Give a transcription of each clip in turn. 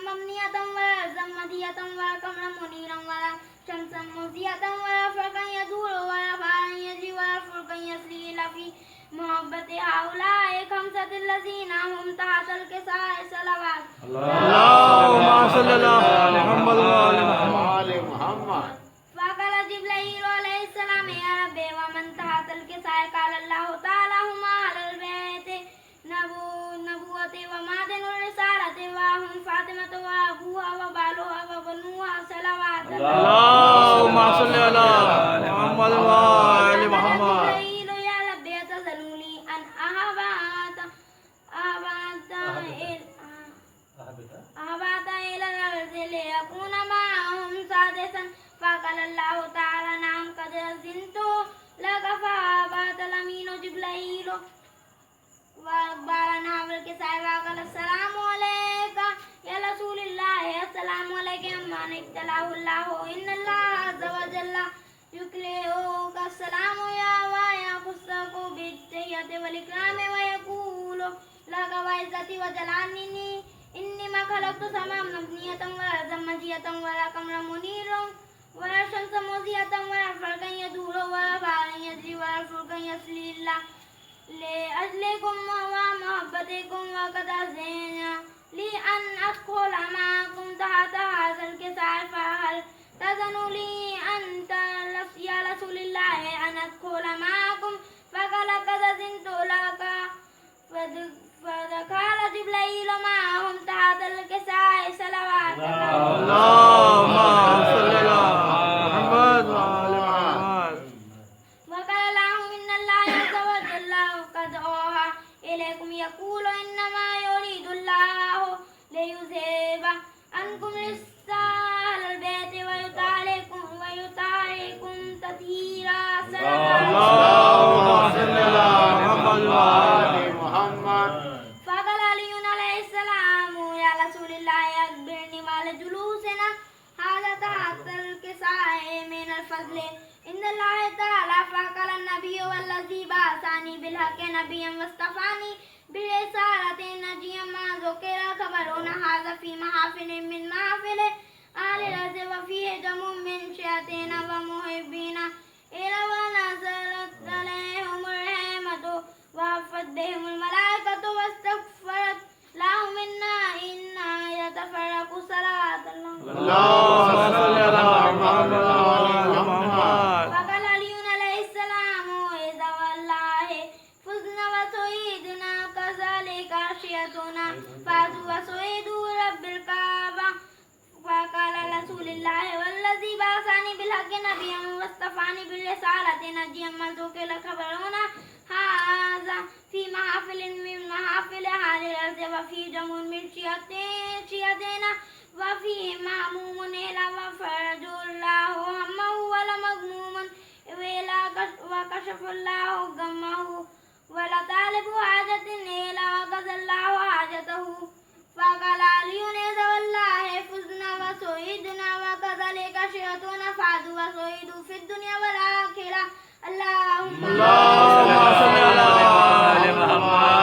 مبنية ولا زمدية ولا قمرا منيرا ولا شمسا مضيئة ولا فرقا يدور ولا بحرا يجري ولا فلكا يسري إلا في محبة هؤلاء خمسة الذين هم تحت الكساء صلوات اللهم صل على محمد وعلى محمد. فقال جبريل عليه السلام يا ربي ومن تحت الكساء قال الله تعالى هم أهل البيت نبوة ومعدن الرسالة وهم فاطمة وأبوها وبالها وبنوها صلوات اللهم صل على محمد وعلى محمد. جبريل يا ربي تسأل لي أن أهبط إلى الأرض ليكون معهم سادسا فقال الله تعالى نعم قد أذنت لك فأهبط الأمين جبريل وأخبرنا بالكساء وقال السلام عليك يا رسول الله السلام عليك من ابتلاه الله إن الله عز وجل يكرهك السلام ويخصك بالتحية والإكرام ويقول لك وعزتي وجلالي إني ما خلقت سماء مبنية ولا زمجية ولا قمرا منيرا ولا شمس مضيئة ولا فرقا يدور ولا بحرا يجري ولا فلكا يسري إلا لأجلكم ومحبتكم وقد أذن لي أن أدخل معكم تحت هذا الكساء فهل تأذن لي أنت يا رسول الله أن أدخل معكم فقال قد أذنت لك فدخل جبريل معهم تحت الكساء صلوات اللهم صل على محمد وعلى محمد. وقال لهم إن الله عز وجل قد أوحى إليكم يقول إنما يريد الله ليذهب عنكم رجس أهل البيت ويطهركم تطهيرا اللهم صل على محمد وعلى محمد. فقال علي عليه السلام يا رسول الله أخبرني ما لجلوسنا هذا تحت الكساء من الفضل إن الله تعالى فقال النبي والذي بعثني بالحق نبيا واصطفاني برسالة نجيا ما ذكر خبرنا هذا في محافل من محافل أهل الأرض وفيه جم من شياطين ومحبين إلى ونزلت عليهم الرحمة وحفت بهم الملائكة واستغفرت لهم إنا يتفرق صلوات الله. اللهم صل على محمد وعلى محمد. وقال علي عليه السلام إذا والله فزنا وسعيدنا كذلك عشيتنا فازوا وسعيدوا رب الكعبة وقال رسول الله والذي بعثني بالحق نبيا واصطفاني بالرسالة نجيا من ذكر خبرنا هذا في محافل من محافل أهل الأرض وفي جم من شياطين وفيه مهموم إلى وفرج الله همه ولا مغموم وكشف الله غمه ولا طالب حاجة إلى وقضى الله حاجته فقال علي إذا والله فزنا وسعيدنا وكذلك شياطنا فازوا وسعيدوا في الدنيا والآخرة. اللهم صل على محمد.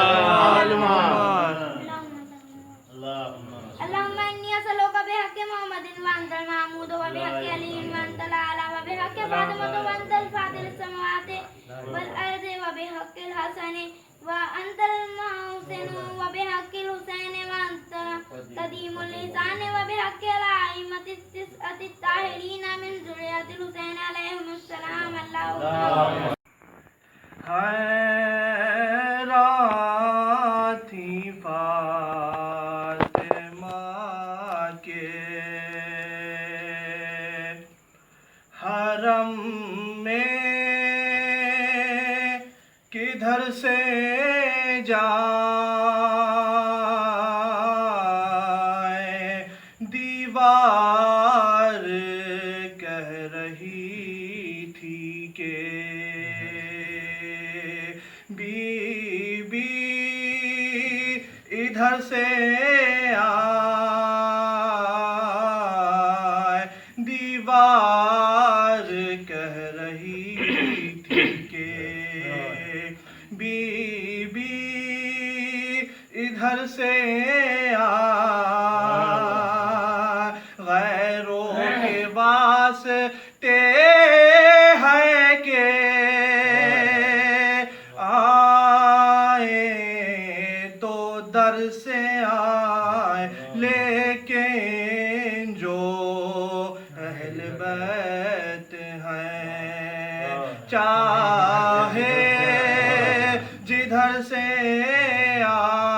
اللهم إني أسألك بحق محمد وأنت المحمود وبحق علي وأنت الأعلى وبحق فاطمة وأنت الفاتح السماوات والأرض وبحق الحسن وأنت المحسن وبحق الحسين وأنت قديم اللسان وبحق الأئمة التسعة الطاهرين من ذرية الحسين عليهم السلام. اللهم خیراتی فاطمہ کے حرم میں کدھر سے جائیں دیوار کہہ رہی تھی کہ بی بی ادھر سے آئے دیوار کہہ رہی تھی کہ بی بی ادھر سے آئے واسطے ہے کہ آئے تو در سے آئے، لیکن جو اہل بیت ہیں چاہے جدھر سے آئے،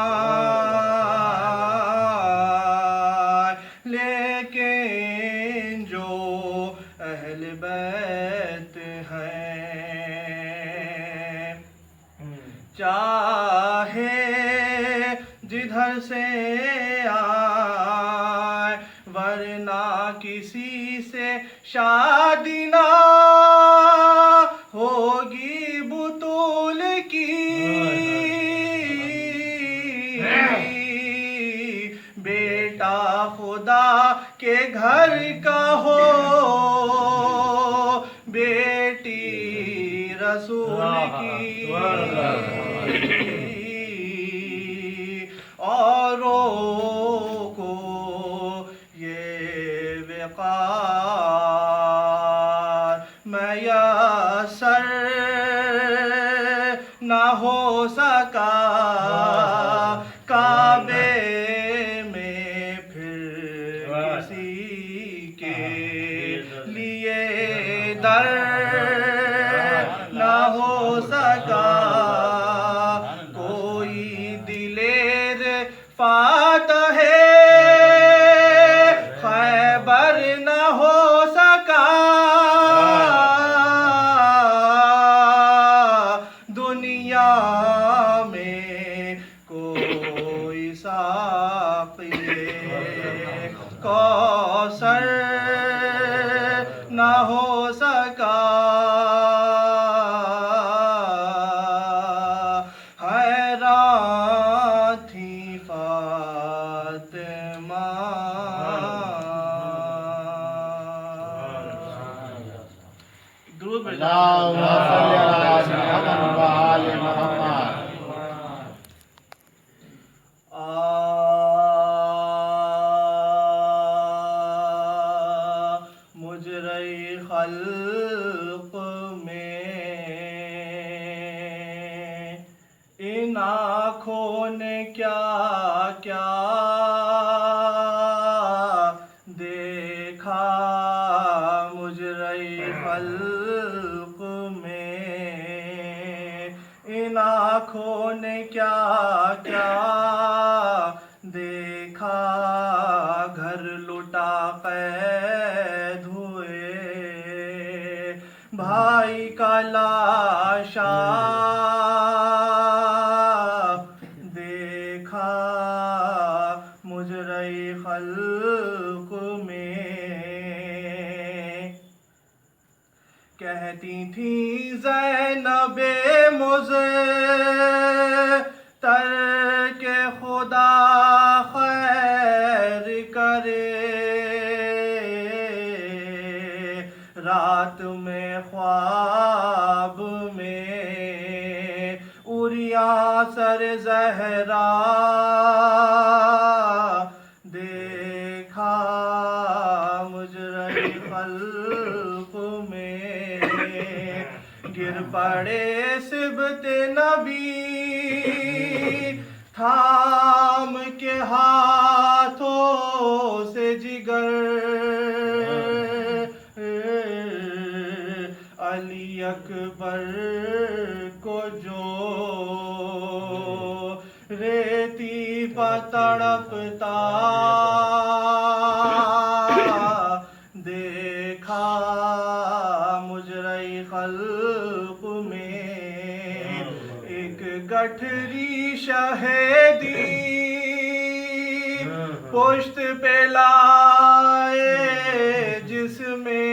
لیکن جو اہل بیت ہیں چاہے جدھر سے آئے، ورنہ کسی سے شادی نہ ہوگی بطول کی، بیٹا خدا کے گھر کا ہو، بیٹی رسول کی، اوروں کو یہ وقار میسر نہ ہو سکا، کعبے میں پھر کسی کے لیے در نہ ہو سکا، کوئی دلیر فاتح خیبر نہ ہو سکا، دنیا میں کوئی ساقی کوثر نہ ہو سکا، حیران تھی فاطمہ درود اللہم صلی علی محمد و آل محمد۔ مجرے خلق میں ان آنکھوں نے کیا کیا دیکھا، مجرے خلق میں ان آنکھوں نے کیا کیا دیکھا، گھر لٹا قید ہوئے بھائی کا لاشا دیکھا، مجرے خلق میں کہتی تھی زینب مضطر کہ خدا خیر کرے، رات میں خواب میں عریاں سر زہرا دیکھا، مجرے خلق میں گر پڑے سبط نبی، تھام کے ہاتھوں سے جگر، علی اکبر کو جو ریتی پر تڑپتا دیکھا، مجرے خلق میں ایک گٹھری شہیدی پشت پہ لائے، جس میں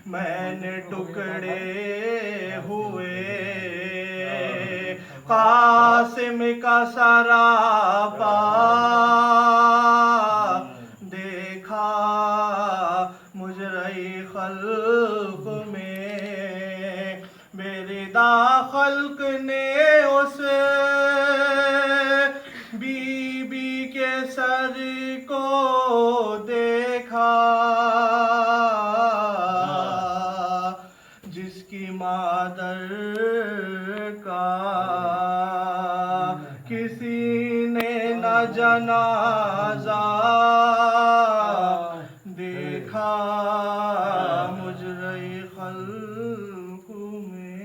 میں نے ٹکڑے ہوئے قاسم کا سراپا دیکھا، مجرے خلق میں میرے خلق نے اس بی بی کے سر کو کسی نے نہ جنازہ دیکھا مجرے خلق میں.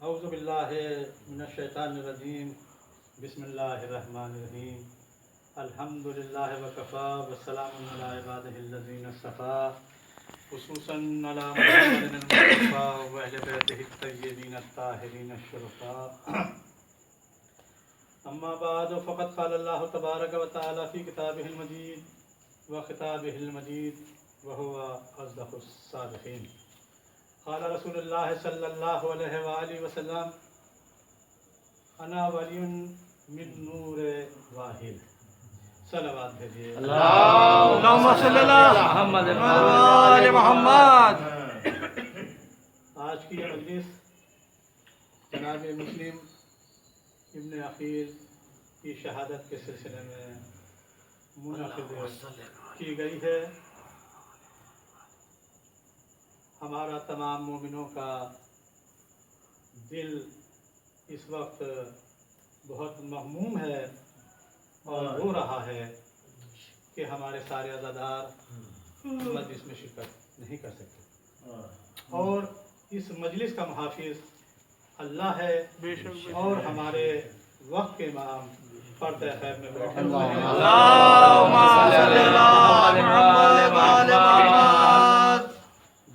اعوذ باللہ من الشیطان الرجیم. بسم اللہ الرحمن الرحیم. الحمد للہ وکفا والسلام علی عبادہ الذین اصطفیٰ خصوصاً علی محمد المصطفیٰ واہل بیتہ الطیبین الطاہرین الشرفاء. اما بعد فقد قال اللہ تبارک و تعالی فی کتابہ المجید و خطابہ المجید وہو اصدق الصادقین. قال رسول اللہ صلی اللہ علیہ وآلہ وسلم انا ولی من نور واحد. صلوات بھیجیے. اللہم صلی اللہ محمد وآل محمد. آج کی یہ مجلس جناب مسلم ابن عقیل کی شہادت کے سلسلے میں منعقد کی گئی ہے. ہمارا تمام مومنوں کا دل اس وقت بہت مغموم ہے اور رو رہا ہے کہ ہمارے سارے عزادار مجلس میں شرکت نہیں کر سکتے، اور اس مجلس کا محافظ اللہ ہے اور ہمارے وقت کے امام پردہ خیر میں بیٹھے ہوئے ہیں. اللہم صلی اللہ محمد وآل محمد.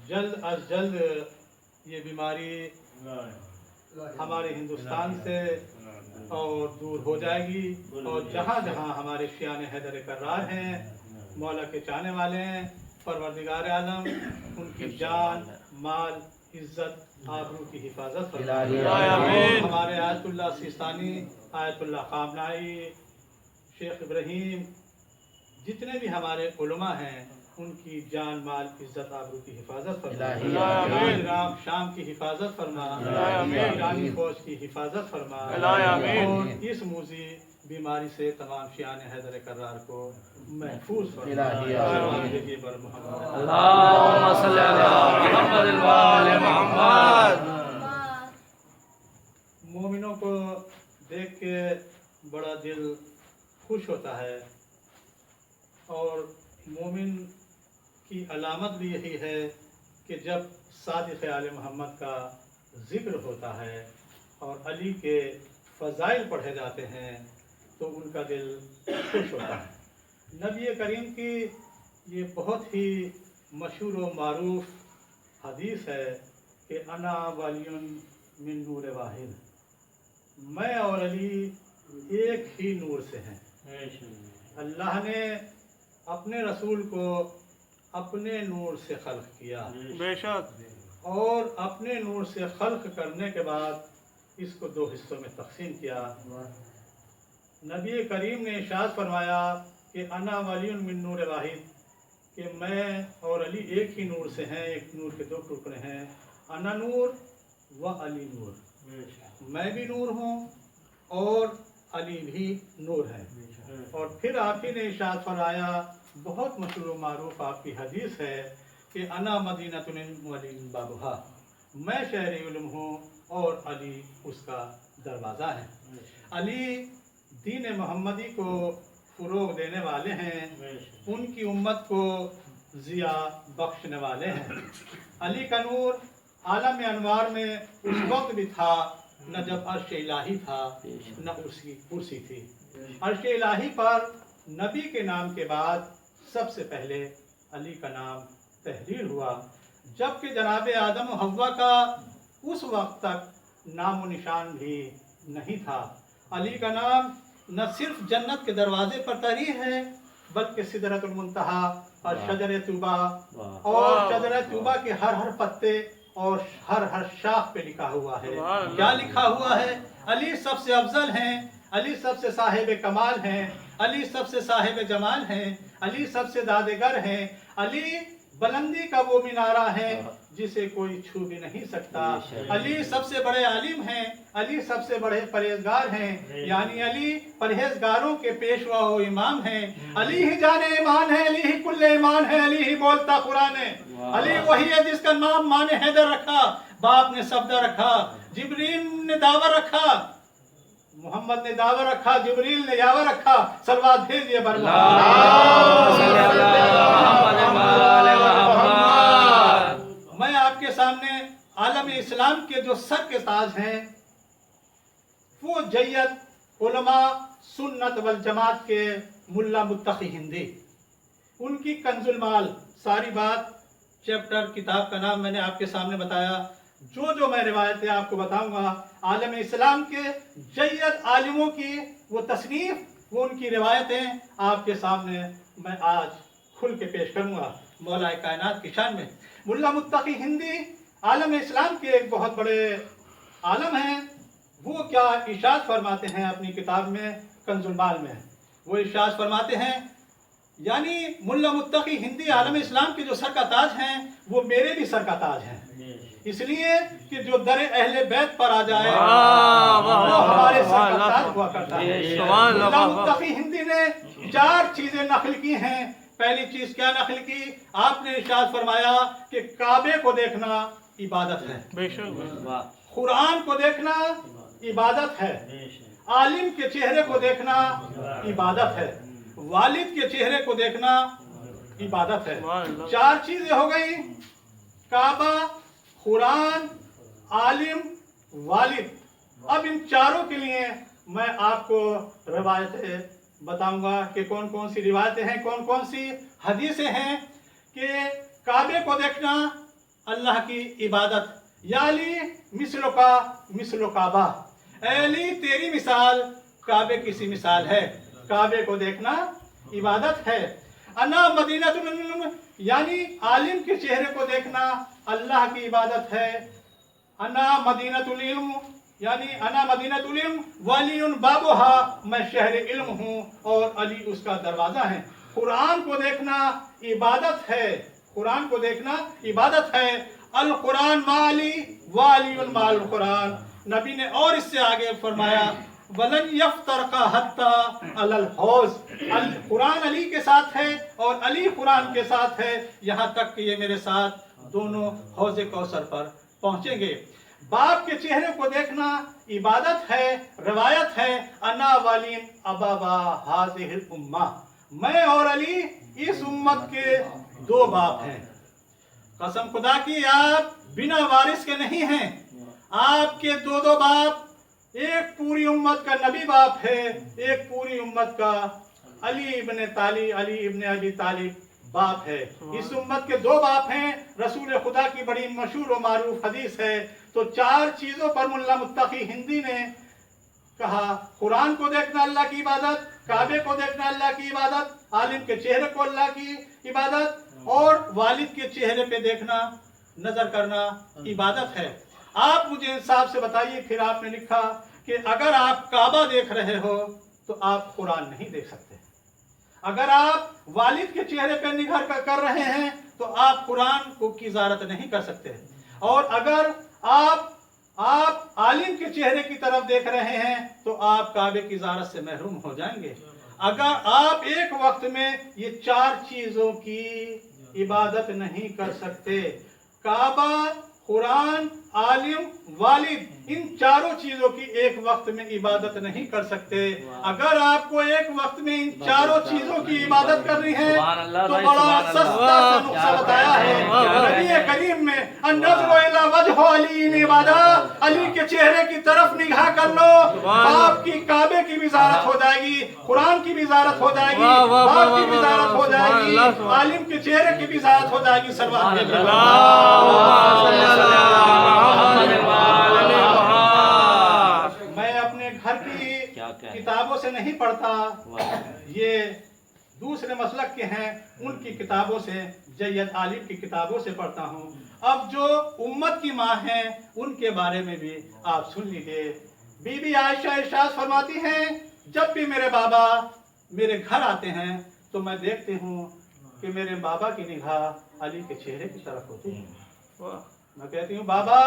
جلد از جلد یہ بیماری ہمارے ہندوستان سے اور دور ہو جائے گی، اور جہاں جہاں ہمارے شیان حیدر کرار ہیں، مولا کے چاہنے والے ہیں، پروردگار عالم ان کی جان، مال، عزت، آبرو کی حفاظت فرمائے. ہمارے آیت اللہ سیستانی، آیت اللہ خامنائی، شیخ ابراہیم، جتنے بھی ہمارے علماء ہیں ان کی جان، مال، عزت، آبرو کی حفاظت فرما. عراق شام کی حفاظت فرما. ایرانی فوج کی حفاظت فرما. اور اس موذی بیماری سے تمام شیعان حیدر کرار کو محفوظ فرما. اللہم صلی علی محمد وآل محمد. مومنوں کو دیکھ کے بڑا دل خوش ہوتا ہے، اور مومن کی علامت بھی یہی ہے کہ جب صادق آل محمد کا ذکر ہوتا ہے اور علی کے فضائل پڑھے جاتے ہیں تو ان کا دل خوش ہوتا ہے. نبی کریم کی یہ بہت ہی مشہور و معروف حدیث ہے کہ انا ولی من نور واحد. میں اور علی ایک ہی نور سے ہیں. اللہ نے اپنے رسول کو اپنے نور سے خلق کیا، بے شک، اور اپنے نور سے خلق کرنے کے بعد اس کو دو حصوں میں تقسیم کیا. نبی کریم نے ارشاد فرمایا کہ انا ولی من نور واحد، کہ میں اور علی ایک ہی نور سے ہیں، ایک نور کے دو ٹکڑے ہیں. انا نور و علی نور. میں بھی نور ہوں اور علی بھی نور ہے. اور پھر آپ ہی نے ارشاد فرمایا، بہت مشہور و معروف آپ کی حدیث ہے کہ انا مدینۃ ولی بابھا. میں شہر علم ہوں اور علی اس کا دروازہ ہے. علی دین محمدی کو فروغ دینے والے ہیں، ان کی امت کو ضیا بخشنے والے ہیں. علی کا نور عالم انوار میں اس وقت بھی تھا نہ جب عرش الہی تھا نہ اس کی کرسی تھی. عرش الہی پر نبی کے نام کے بعد سب سے پہلے علی کا نام تحریر ہوا، جبکہ جناب آدم و حوا کا اس وقت تک نام و نشان بھی نہیں تھا. علی کا نام نہ صرف جنت کے دروازے پر تحریر ہے بلکہ سدرۃ المنتہا اور شجر طوبہ اور شجر طوبہ کے ہر پتے اور ہر شاخ پہ لکھا ہوا ہے. کیا لکھا ہوا ہے؟ علی سب سے افضل ہیں، علی سب سے صاحب کمال ہیں، अली सबसे साहिब जमाल हैं, अली सबसे दादेगर हैं, अली बुलंदी का वो मीनारा है जिसे कोई छू भी नहीं सकता। अली सबसे बड़े आलिम हैं, अली सबसे बड़े परहेजगार हैं, यानी अली परहेजगारों के पेशवा व इमाम हैं। अली ही जाने ईमान है, अली ही कुल्ले ईमान है, अली ही बोलता कुरान है। अली वही है जिसका नाम माँ ने हैदर रखा, बाप ने सफदर रखा, जिब्रील ने दावा रखा, मोहम्मद ने दावा रखा, जिब्रील ने यावा रखा। सलवात भेजिए मैं आपके सामने आलम इस्लाम के जो सर के ताज हैं वो जैयद उलमा सुन्नत वल जमात के मुल्ला मुत्तकी हिंदी, उनकी कंजुल माल, सारी बात चैप्टर किताब का नाम मैंने आपके सामने बताया। जो मैं रिवायतें आपको बताऊंगा आलम इस्लाम के जैयद आलिमों की वो तसनीफ, वो उनकी रिवायतें आपके सामने मैं आज खुल के पेश करूंगा मौला कायनात की शान में। मुल्ला मुत्तकी हिंदी आलम इस्लाम के एक बहुत बड़े आलम हैं। वो क्या इरशाद फरमाते हैं अपनी किताब में कंजुल माल में, वो इरशाद फरमाते हैं, यानी मुल्ला मुत्तकी हिंदी आलम इस्लाम के जो सर का ताज हैं वो मेरे भी सर का ताज हैं, इसलिए कि जो दर अहले बैत पर आ जाए वो हमारे सर का ताज हुआ करता है। मुल्ला मुत्तकी हिंदी ने 4 चीजें नकल की हैं। पहली चीज क्या नकल की? आपने इरशाद फरमाया कि काबे को देखना इबादत है, कुरान को देखना इबादत है, आलिम के चेहरे को देखना इबादत है, वालिद के चेहरे को देखना इबादत है। 4 चीजें हो गई, काबा, कुरान, आलिम, वालिद। अब इन चारों के लिए मैं आपको रिवायतें बताऊंगा कि कौन कौन सी रिवायतें हैं, कौन कौन सी हदीसें हैं कि काबे को देखना अल्लाह की इबादत। या अली मिसलो का मिसलो काबा, अली तेरी मिसाल काबे की सी मिसाल है, काबे को देखना इबादत है। अना मदीनतुल, यानी आलिम के चेहरे को देखना अल्लाह की इबादत है। अना मदीनतुल इल्म, यानी अना मदीनतुल इल्म वलीउन बाबुहा, मैं शहर इल्म हूँ और अली उसका दरवाजा है। कुरान को देखना इबादत है, कुरान को देखना इबादत है। अल कुरान माली वालिउन माल कुरान, नबी ने और इससे आगे फरमाया वलन यफ्तरका हत्ता अलल हौज, कुरान अली के साथ है और अली कुरान के साथ है, यहाँ तक कि ये मेरे साथ दोनों हौज़े कौसर पर पहुंचेंगे। बाप के चेहरे को देखना इबादत है, रवायत है। अना वालिन अबाबा हाज़िहिल उम्मा, मैं और अली इस उम्मत के 2 बाप हैं। कसम खुदा की आप बिना वारिस के नहीं हैं, आपके 2 बाप, एक पूरी उम्मत का नबी बाप है, एक पूरी उम्मत का अली इब्ने ताली, अली इब्ने अबी तालिब बाप है। इस उम्मत के 2 बाप हैं। रसूल खुदा की बड़ी मशहूर और मारूफ हदीस है। तो 4 चीजों पर मुल्ला मुत्तकी हिंदी ने कहा, कुरान को देखना अल्लाह की इबादत, काबे को देखना अल्लाह की इबादत, आलिम के चेहरे को अल्लाह की इबादत और वालिद के चेहरे पे देखना, नजर करना इबादत है। आप मुझे इंसाफ से बताइए, फिर आपने लिखा कि अगर आप काबा देख रहे हो तो आप कुरान नहीं देख सकते, अगर आप वालिद के चेहरे पर निगाह कर रहे हैं तो आप कुरान को की ज़ियारत नहीं कर सकते, और अगर आप आलिम के चेहरे की तरफ देख रहे हैं तो आप काबे की ज़ियारत से महरूम हो जाएंगे। अगर आप एक वक्त में ये 4 चीजों की इबादत नहीं कर सकते, काबा, कुरान, आलिम, वालिद, इन 4 चीजों की एक वक्त में इबादत नहीं कर सकते। अगर आपको एक वक्त में इन 4 चीजों की इबादत करनी है तो बड़ा सस्ता सा नुस्खा बताया है नबी करीम में, अन्नज़्रु इला वजह अली इबादत, अली के चेहरे की तरफ निगाह कर लो, आपकी काबे की भी ज़ियारत हो जाएगी, कुरान की भी ज़ियारत हो जाएगी, बाप की भी ज़ियारत हो जाएगी, आलिम के चेहरे की भी ज़ियारत हो जाएगी। मैं अपने घर की किताबों से नहीं पढ़ता, ये दूसरे मसलक के हैं उनकी किताबों से, जैयद आलिम की किताबों से पढ़ता हूँ। अब जो उम्मत की माँ हैं उनके बारे में भी आप सुन लीजिए। बीबी आयशा इरशाद फरमाती हैं, जब भी मेरे बाबा मेरे घर आते हैं तो मैं देखती हूँ कि मेरे बाबा की निगाह अली के चेहरे की तरफ होती है। मैं कहती हूँ बाबा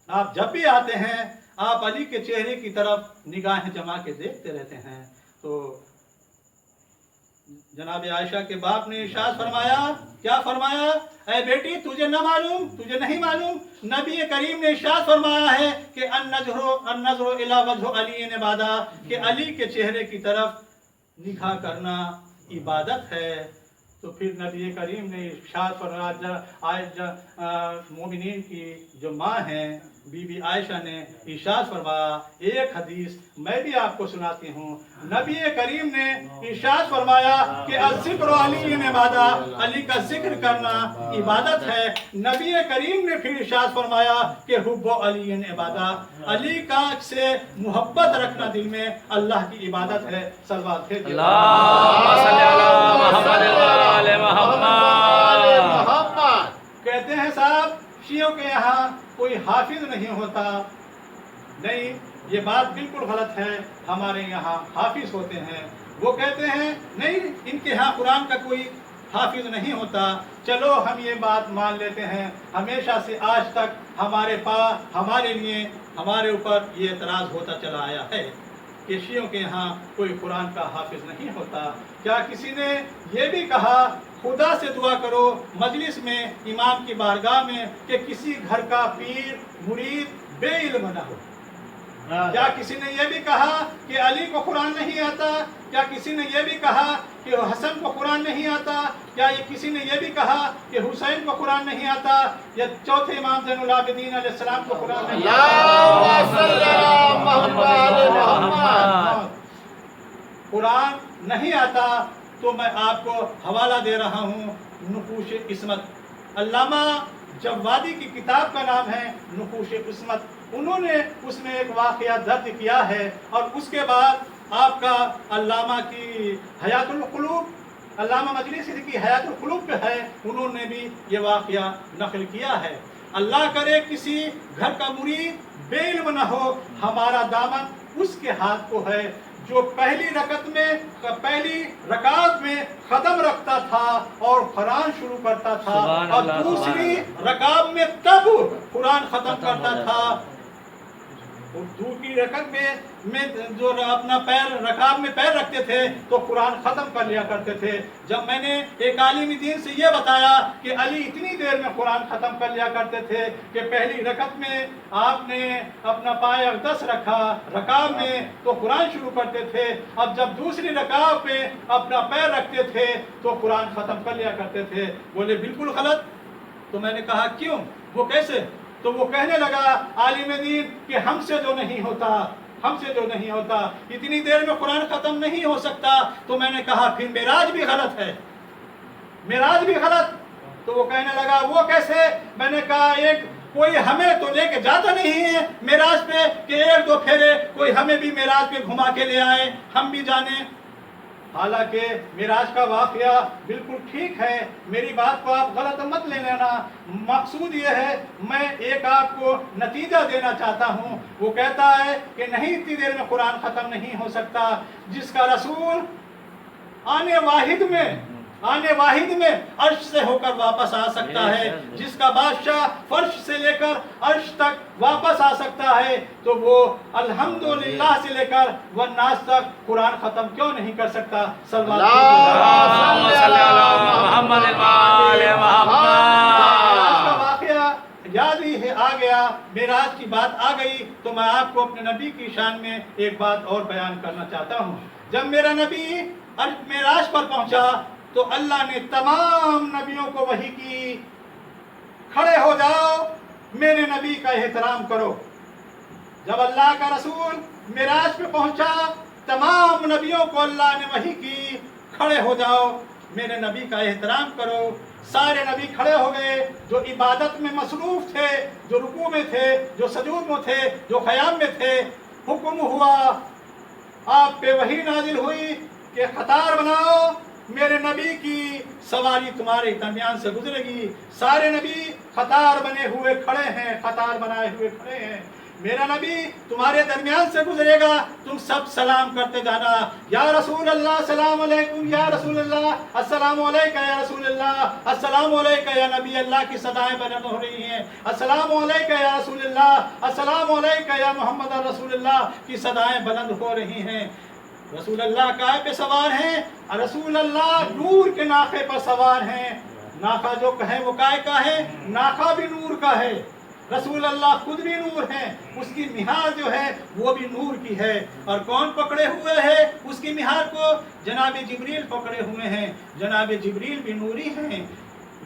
आप जब भी आते हैं आप अली के चेहरे की तरफ निगाहें जमा के देखते रहते हैं। तो जनाब आयशा के बाप ने इरशाद फरमाया, क्या फरमाया? ऐ बेटी तुझे न मालूम, तुझे नहीं मालूम, नबी करीम ने इरशाद फरमाया है कि अन्नज़्रो इला वजह अली इबादा, कि अली के चेहरे की तरफ निगाह करना इबादत है। तो फिर नबी करीम ने इरशाद फरमाया, मोमिनीन की जो माँ हैं बीबी आयशा ने इरशाद फरमाया, एक हदीस मैं भी आपको सुनाती हूँ। नबी करीम ने इरशाद फरमाया कि अज़्ज़िक्र अली इबादा, अली का जिक्र करना इबादत है। नबी करीम ने फिर इरशाद फरमाया कि हुब्बु अली इबादा, अली का से मोहब्बत रखना दिल में अल्लाह की इबादत है। सल्लल्लाहु अलैहि मोहम्मद। कहते हैं साहब शियों के यहाँ कोई हाफिज नहीं होता। नहीं, ये बात बिल्कुल गलत है। हमारे यहाँ हाफिज होते हैं। वो कहते हैं नहीं, इनके यहाँ कुरान का कोई हाफिज नहीं होता। चलो हम ये बात मान लेते हैं। हमेशा से आज तक हमारे लिए हमारे ऊपर ये एतराज़ होता चला आया है कि शियों के यहाँ कोई कुरान का हाफिज नहीं होता। क्या किसी ने ये भी कहा खुदा से दुआ करो मजलिस में, इमाम की बारगाह में, कि किसी घर का पीर मुरीद बेइल्म न हो? क्या किसी ने यह भी कहा कि अली को कुरान नहीं आता? क्या किसी ने यह भी कहा कि हसन को कुरान नहीं आता? क्या ये किसी ने यह भी कहा कि हुसैन को कुरान नहीं आता? या चौथे इमाम ज़ैनुल आबिदीन अलैहिस्सलाम को कुरान नहीं आता? कुरान नहीं आता तो मैं आपको हवाला दे रहा हूँ नुकूश इस्मत। अल्लामा जवादी की किताब का नाम है नुकूश इस्मत। उन्होंने उसमें एक वाक़या दर्ज किया है और उसके बाद आपका अल्लामा की हयातुल क़ुलूब, अल्लामा मजलिसी की हयातुल क़ुलूब पे है, उन्होंने भी ये वाक़या नक़ल किया है। अल्लाह करे किसी घर का मुरीद बेइल्म न हो। हमारा दामन उसके हाथ को है जो पहली रकात में कदम रखता था और कुरान शुरू करता था और दूसरी रकात में तब कुरान खत्म करता था। और दूसरी रकत में जो अपना रकाब में पैर रखते थे तो कुरान ख़त्म कर लिया करते थे। जब मैंने एक आलिम दीन से ये बताया कि अली इतनी देर में कुरान ख़त्म कर लिया करते थे कि पहली रकत में आपने अपना पाय अक़दस रखा, रकाब में तो कुरान शुरू करते थे, अब जब दूसरी रकाब पे अपना पैर रखते थे तो कुरान ख़त्म कर लिया करते थे। बोले बिल्कुल गलत। तो मैंने कहा क्यों, वो कैसे? तो वो कहने लगा आलिम दीन कि हमसे जो नहीं होता, इतनी देर में कुरान खत्म नहीं हो सकता। तो मैंने कहा फिर मेराज भी गलत है, मेराज भी गलत। तो वो कहने लगा वो कैसे? मैंने कहा एक कोई हमें तो लेके जाता नहीं है मेराज पे कि एक दो फेरे कोई हमें भी मेराज पे घुमा के ले आए, हम भी जाने। हालांकि मिराज का वाक़या बिल्कुल ठीक है, मेरी बात को आप गलत मत ले लेना। मकसूद ये है, मैं एक आपको नतीजा देना चाहता हूँ। वो कहता है कि नहीं इतनी देर में कुरान ख़त्म नहीं हो सकता। जिसका रसूल आने वाहिद में अर्श से होकर वापस आ सकता है, जिसका बादशाह फर्श से लेकर अर्श तक वापस आ सकता है, तो वो अल्हम्दुलिल्लाह से लेकर वन्नास तक कुरान खत्म क्यों नहीं कर सकता? याद ही है आ गया, मेराज की बात आ गई, तो मैं आपको अपने नबी की शान में एक बात और बयान करना चाहता हूँ। जब मेरा नबी मेराज पर पहुंचा तो अल्लाह ने तमाम नबियों को वही की, खड़े हो जाओ, मेरे नबी का एहतराम करो। जब अल्लाह का रसूल मेराज पे पहुंचा, तमाम नबियों को अल्लाह ने वही की, खड़े हो जाओ, मेरे नबी का एहतराम करो। सारे नबी खड़े हो गए, जो इबादत में मसरूफ थे, जो रुकू में थे, जो सजूद में थे, जो क़याम में थे। हुक्म हुआ, आप पे वही नाजिल हुई कि कतार बनाओ, मेरे नबी की सवारी तुम्हारे दरमियान से गुजरेगी। सारे नबी कतार बने हुए खड़े हैं, कतार बनाए हुए खड़े हैं। मेरा नबी तुम्हारे दरमियान से गुजरेगा, तुम सब सलाम करते जाना, या रसूल अल्लाह सलाम अलैकुम या रसूल अल्लाह, अस्सलाम अलैका या रसूल अल्लाह, अस्सलाम अलैका या नबी अल्लाह की सदाएं बुलंद हो रही हैं, अस्सलाम अलैका या रसूल अल्लाह, अस्सलाम अलैका या मोहम्मद रसूल अल्लाह की सदाएं बुलंद हो रही हैं। रसूल अल्लाह काय पे सवार हैं? रसूल अल्लाह नूर के नाखे पर सवार हैं। नाखा जो कहे वो काय का है? नाखा भी नूर का है। रसूल अल्लाह खुद भी नूर है, उसकी मिहार जो है वो भी नूर की है। और कौन पकड़े हुए है उसकी मिहार को? जनाब जिब्रील पकड़े हुए हैं। जनाब जिब्रील भी नूरी हैं।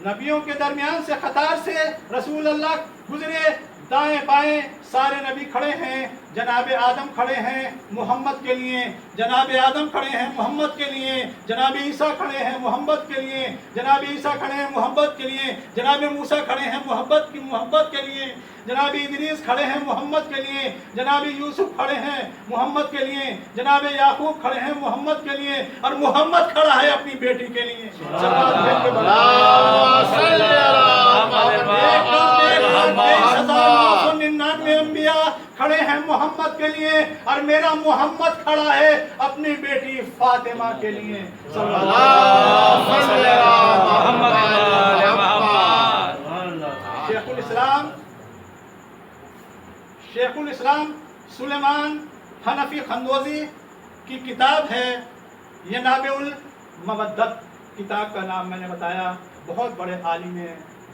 नबियों के दरमियान से कतार से रसूल अल्लाह गुजरे, दाएं बाएं सारे नबी खड़े हैं। जनाब आदम खड़े हैं मोहम्मद के लिए, जनाब आदम खड़े हैं मोहम्मद के लिए, जनाब ईसा खड़े हैं मोहम्मद के लिए, जनाब ईसा खड़े हैं मोहम्मद के लिए, जनाब मूसा खड़े हैं मोहम्मद के लिए, जनाब इदरीस खड़े हैं मोहम्मद के लिए, जनाब यूसुफ खड़े हैं मोहम्मद के लिए, जनाब याकूब खड़े हैं मोहम्मद के लिए, और मोहम्मद खड़ा है अपनी बेटी के लिए। अंबिया खड़े हैं मोहम्मद के लिए, और मेरा मोहम्मद खड़ा है अपनी बेटी फातिमा के लिए। शेखुल इस्लाम सुलेमान हनफी खंदोजी की किताब है ये नाबेउल मवद्दत। किताब का नाम मैंने बताया, बहुत बड़े आलिम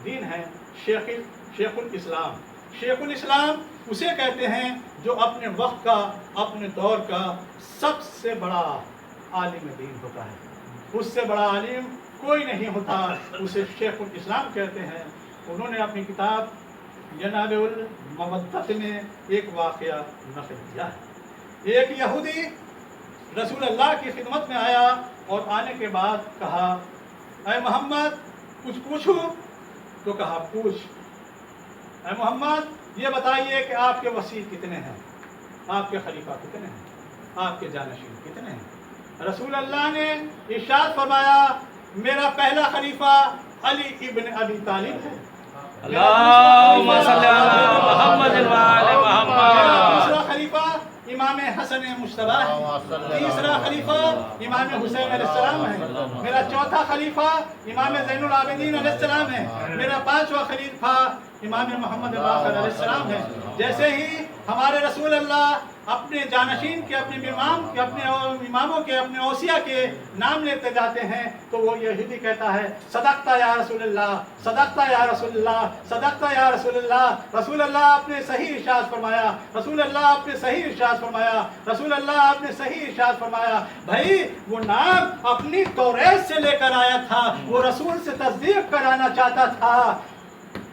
दीन हैं शेखुल इस्लाम। शेखुल इस्लाम उसे कहते हैं जो अपने वक्त का, अपने दौर का सबसे बड़ा आलिम दीन होता है। उससे बड़ा आलिम कोई नहीं होता, उसे शेखुल इस्लाम कहते हैं। उन्होंने अपनी किताब जनाबुल मवद्दत में एक वाक़या नक़ल किया है। एक यहूदी रसूल अल्लाह की खिदमत में आया और आने के बाद कहा, ऐ मोहम्मद कुछ पूछूं? तो कहा पूछ। ऐ मोहम्मद ये बताइए कि आपके वसी कितने हैं, आपके खलीफा कितने हैं, आपके जानशीन कितने हैं? रसूल अल्लाह ने इरशाद फरमाया, मेरा पहला खलीफा अली इब्न अबी तालिब है। अल्लाहुम्मा सल्ली अला मुहम्मद व आले मुहम्मद। दूसरा खलीफा इमाम हसन मुश्तबा है। तीसरा खलीफा इमाम हुसैन अलैहिस्सलाम है। मेरा चौथा खलीफा इमाम ज़ैनुल आबिदीन अलैहिस्सलाम है। मेरा पांचवा खलीफा इमाम मोहम्मद बाक़र अलैहिस्सलाम है। जैसे ही हमारे रसूल अल्लाह अपने जानशीन के, अपने इमामों के, अपने औसिया के नाम लेते जाते हैं तो वो यहूदी कहता है, सदक़ता या रसूलल्लाह, सदक़ता या रसूलल्लाह, सदक़ता या रसूलल्लाह। रसूल अल्लाह आपने सही इरशाद फरमाया, रसूल अल्लाह आपने सही इरशाद फरमाया, रसूल अल्लाह आपने सही इरशाद फरमाया। भाई वो नाम अपनी तौरेत से लेकर आया था, वो रसूल से तस्दीक कराना चाहता था।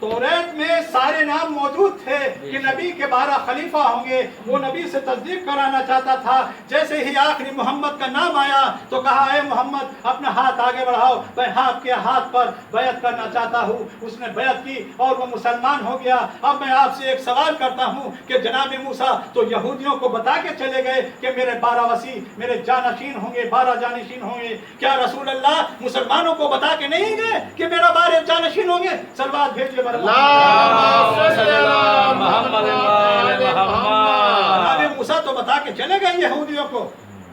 तौरेत में सारे नाम मौजूद थे कि नबी के 12 खलीफा होंगे, वो नबी से तस्दीक कराना चाहता था। जैसे ही आखिरी मोहम्मद का नाम आया तो कहा, ए मोहम्मद अपना हाथ आगे बढ़ाओ, मैं आपके हाथ पर बैत करना चाहता हूँ। उसने बैत की और वो मुसलमान हो गया। अब मैं आपसे एक सवाल करता हूँ कि जनाब मूसा तो यहूदियों को बता के चले गए कि मेरे 12 वसी, मेरे जानशीन होंगे, 12 जानशीन होंगे। क्या रसूल अल्लाह मुसलमानों को बता के नहीं गए कि मेरा 12 जानशीन होंगे? सलवात भेजिए मूसा तो बता के चले गए यहूदियों को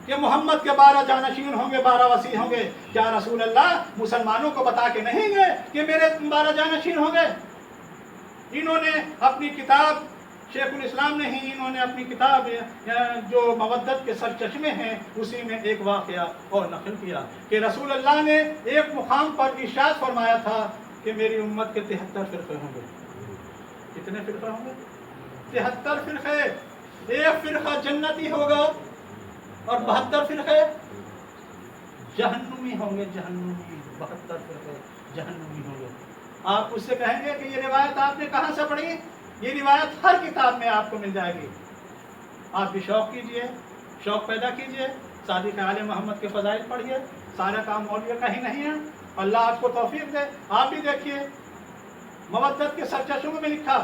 कि मोहम्मद के 12 जानशीन होंगे, 12 वसी होंगे। क्या रसूल अल्लाह मुसलमानों को बता के नहीं गए कि मेरे 12 जानशीन होंगे? इन्होंने अपनी किताब, शेखुल इस्लाम ने ही इन्होंने अपनी किताब जो मवद्दत के सरचश्मे हैं उसी में एक वाक़या और नक़ल किया कि रसूल अल्लाह ने एक मुकाम पर इरशाद फरमाया था कि मेरी उम्मत के 73 फ़िरक़े होंगे। कितने फ़िरक़े होंगे? 73 फ़िरक़े। एक फ़िरक़ा जन्नती होगा और 72 फ़िरक़े जहन्नुमी होंगे। जहन्नुमी 72 फ़िरक़े जहन्नुमी होंगे। आप उससे कहेंगे कि ये रिवायत आपने कहाँ से पढ़ी? ये रिवायत हर किताब में आपको मिल जाएगी। आप भी शौक़ कीजिए, शौक़ पैदा कीजिए, सादिक़ आले मोहम्मद के फ़ज़ाइल पढ़िए। सारा काम मौलवी का ही नहीं है। अल्लाह आपको तौफीक दे। आप भी देखिए मवद्दत के सरचश्मे में लिखा,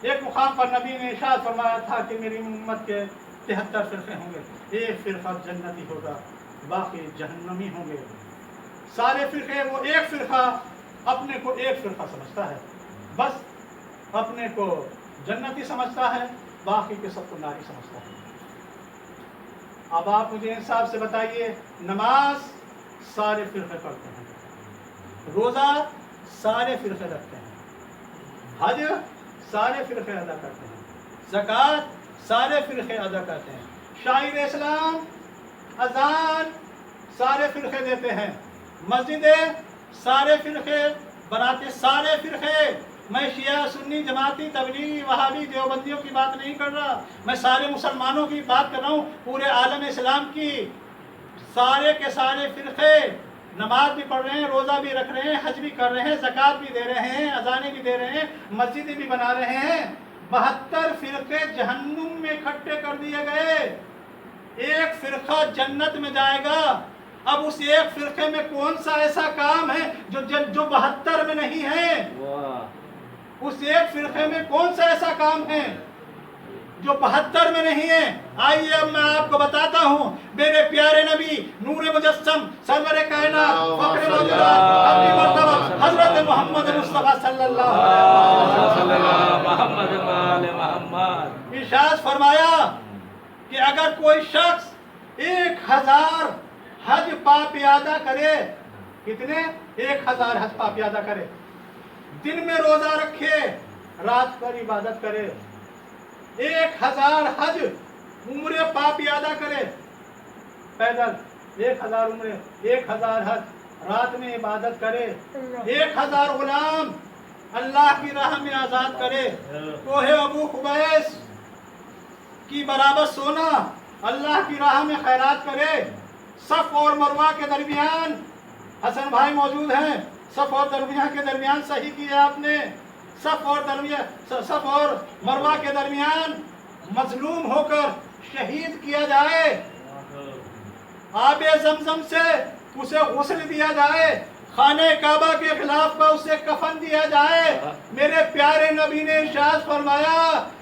एक मुकाम पर नबी ने इरशाद फरमाया था कि मेरी उम्मत के 73 फ़िरक़े होंगे। एक फ़िरक़ा जन्नती होगा, बाकी जहन्नमी होंगे। सारे फ़िरक़े, वो एक फ़िरक़ा अपने को एक फ़िरक़ा समझता है, बस अपने को जन्नती समझता है, बाकी के सबको नारी समझता है। अब आप मुझे इंसाफ से बताइए, नमाज सारे फिरके पढ़ते हैं, रोजा सारे फिरके रखते हैं, हज सारे फिरके अदा करते हैं, ज़कात सारे फिरके अदा करते हैं, शायर इस्लाम अजान सारे फिरके देते हैं, मस्जिदें सारे फिरके बनाते, सारे फिरके। मैं शिया सुन्नी जमाती तबलीगी वहाबी देवबंदियों की बात नहीं कर रहा, मैं सारे मुसलमानों की बात कर रहा हूँ, पूरे आलम इस्लाम की। सारे के सारे फिरके नमाज भी पढ़ रहे हैं, रोज़ा भी रख रहे हैं, हज भी कर रहे हैं, ज़कात भी दे रहे हैं, अजानें भी दे रहे हैं, मस्जिदें भी बना रहे हैं। 72 फिरके जहन्नुम में इकट्ठे कर दिए गए, एक फिरका जन्नत में जाएगा। अब उस एक फिरके में कौन सा ऐसा काम है जो 72 में नहीं है? उस एक फिरके में कौन सा ऐसा काम है जो 72 में नहीं है? आइए अब मैं आपको बताता हूँ। मेरे प्यारे नबी नूर मुजस्सम सरवर कायनात फखरे मौजूदात अपनी मर्तबा हजरत मोहम्मद मुस्तफा सल्लल्लाहु अलैहि वसल्लम इरशाद फरमाया कि अगर कोई शख्स 1000 हज पाप अदा करे, कितने? 1000 हज पाप अदा करे, दिन में रोजा रखे, रात पर इबादत करे, 1000 हज उम्रे पाप अदा करे, पैदल 1000 उम्रे, 1000 हज, रात में इबादत करे, 1000 गुलाम अल्लाह की राह में आजाद करे, कोहे अबू खुबैस की बराबर सोना अल्लाह की राह में खैरात करे। सफ और मरवा के दरमियान, हसन भाई मौजूद हैं, सफ और दरमिया के दरमियान सही किया आपने, सफ और मरवा के दरमियान मजलूम होकर शहीद किया जाए, आबे ज़मज़म से उसे गुस्ल दिया जाए, खाने काबा के खिलाफ का उसे कफन दिया जाए। मेरे प्यारे नबी ने इरशाद फरमाया,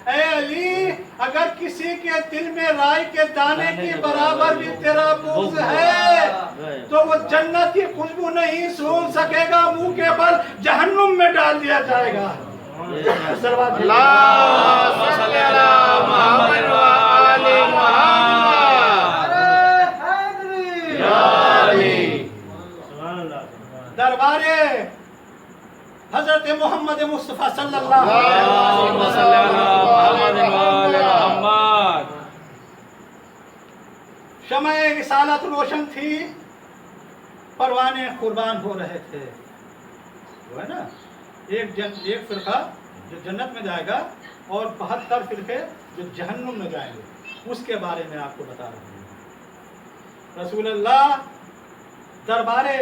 ऐ अली, अगर किसी के दिल में राई के दाने की बराबर भी तेरा बुग़्ज़ है तो वो जन्नत की खुशबू नहीं सूंघ सकेगा, मुंह के बल जहन्नुम में डाल दिया जाएगा। दरबारे हजरत मोहम्मद मुस्तफा सल्लल्लाहु अलैहि वसल्लम शमए रिसालत रोशन थी, परवाने कुर्बान हो रहे थे। वो है ना, एक फिरका जो जन्नत में जाएगा और 72 फिरके जो जहन्नुम में जाएंगे, उसके बारे में आपको बता रहा हूँ। रसूलुल्लाह दरबारे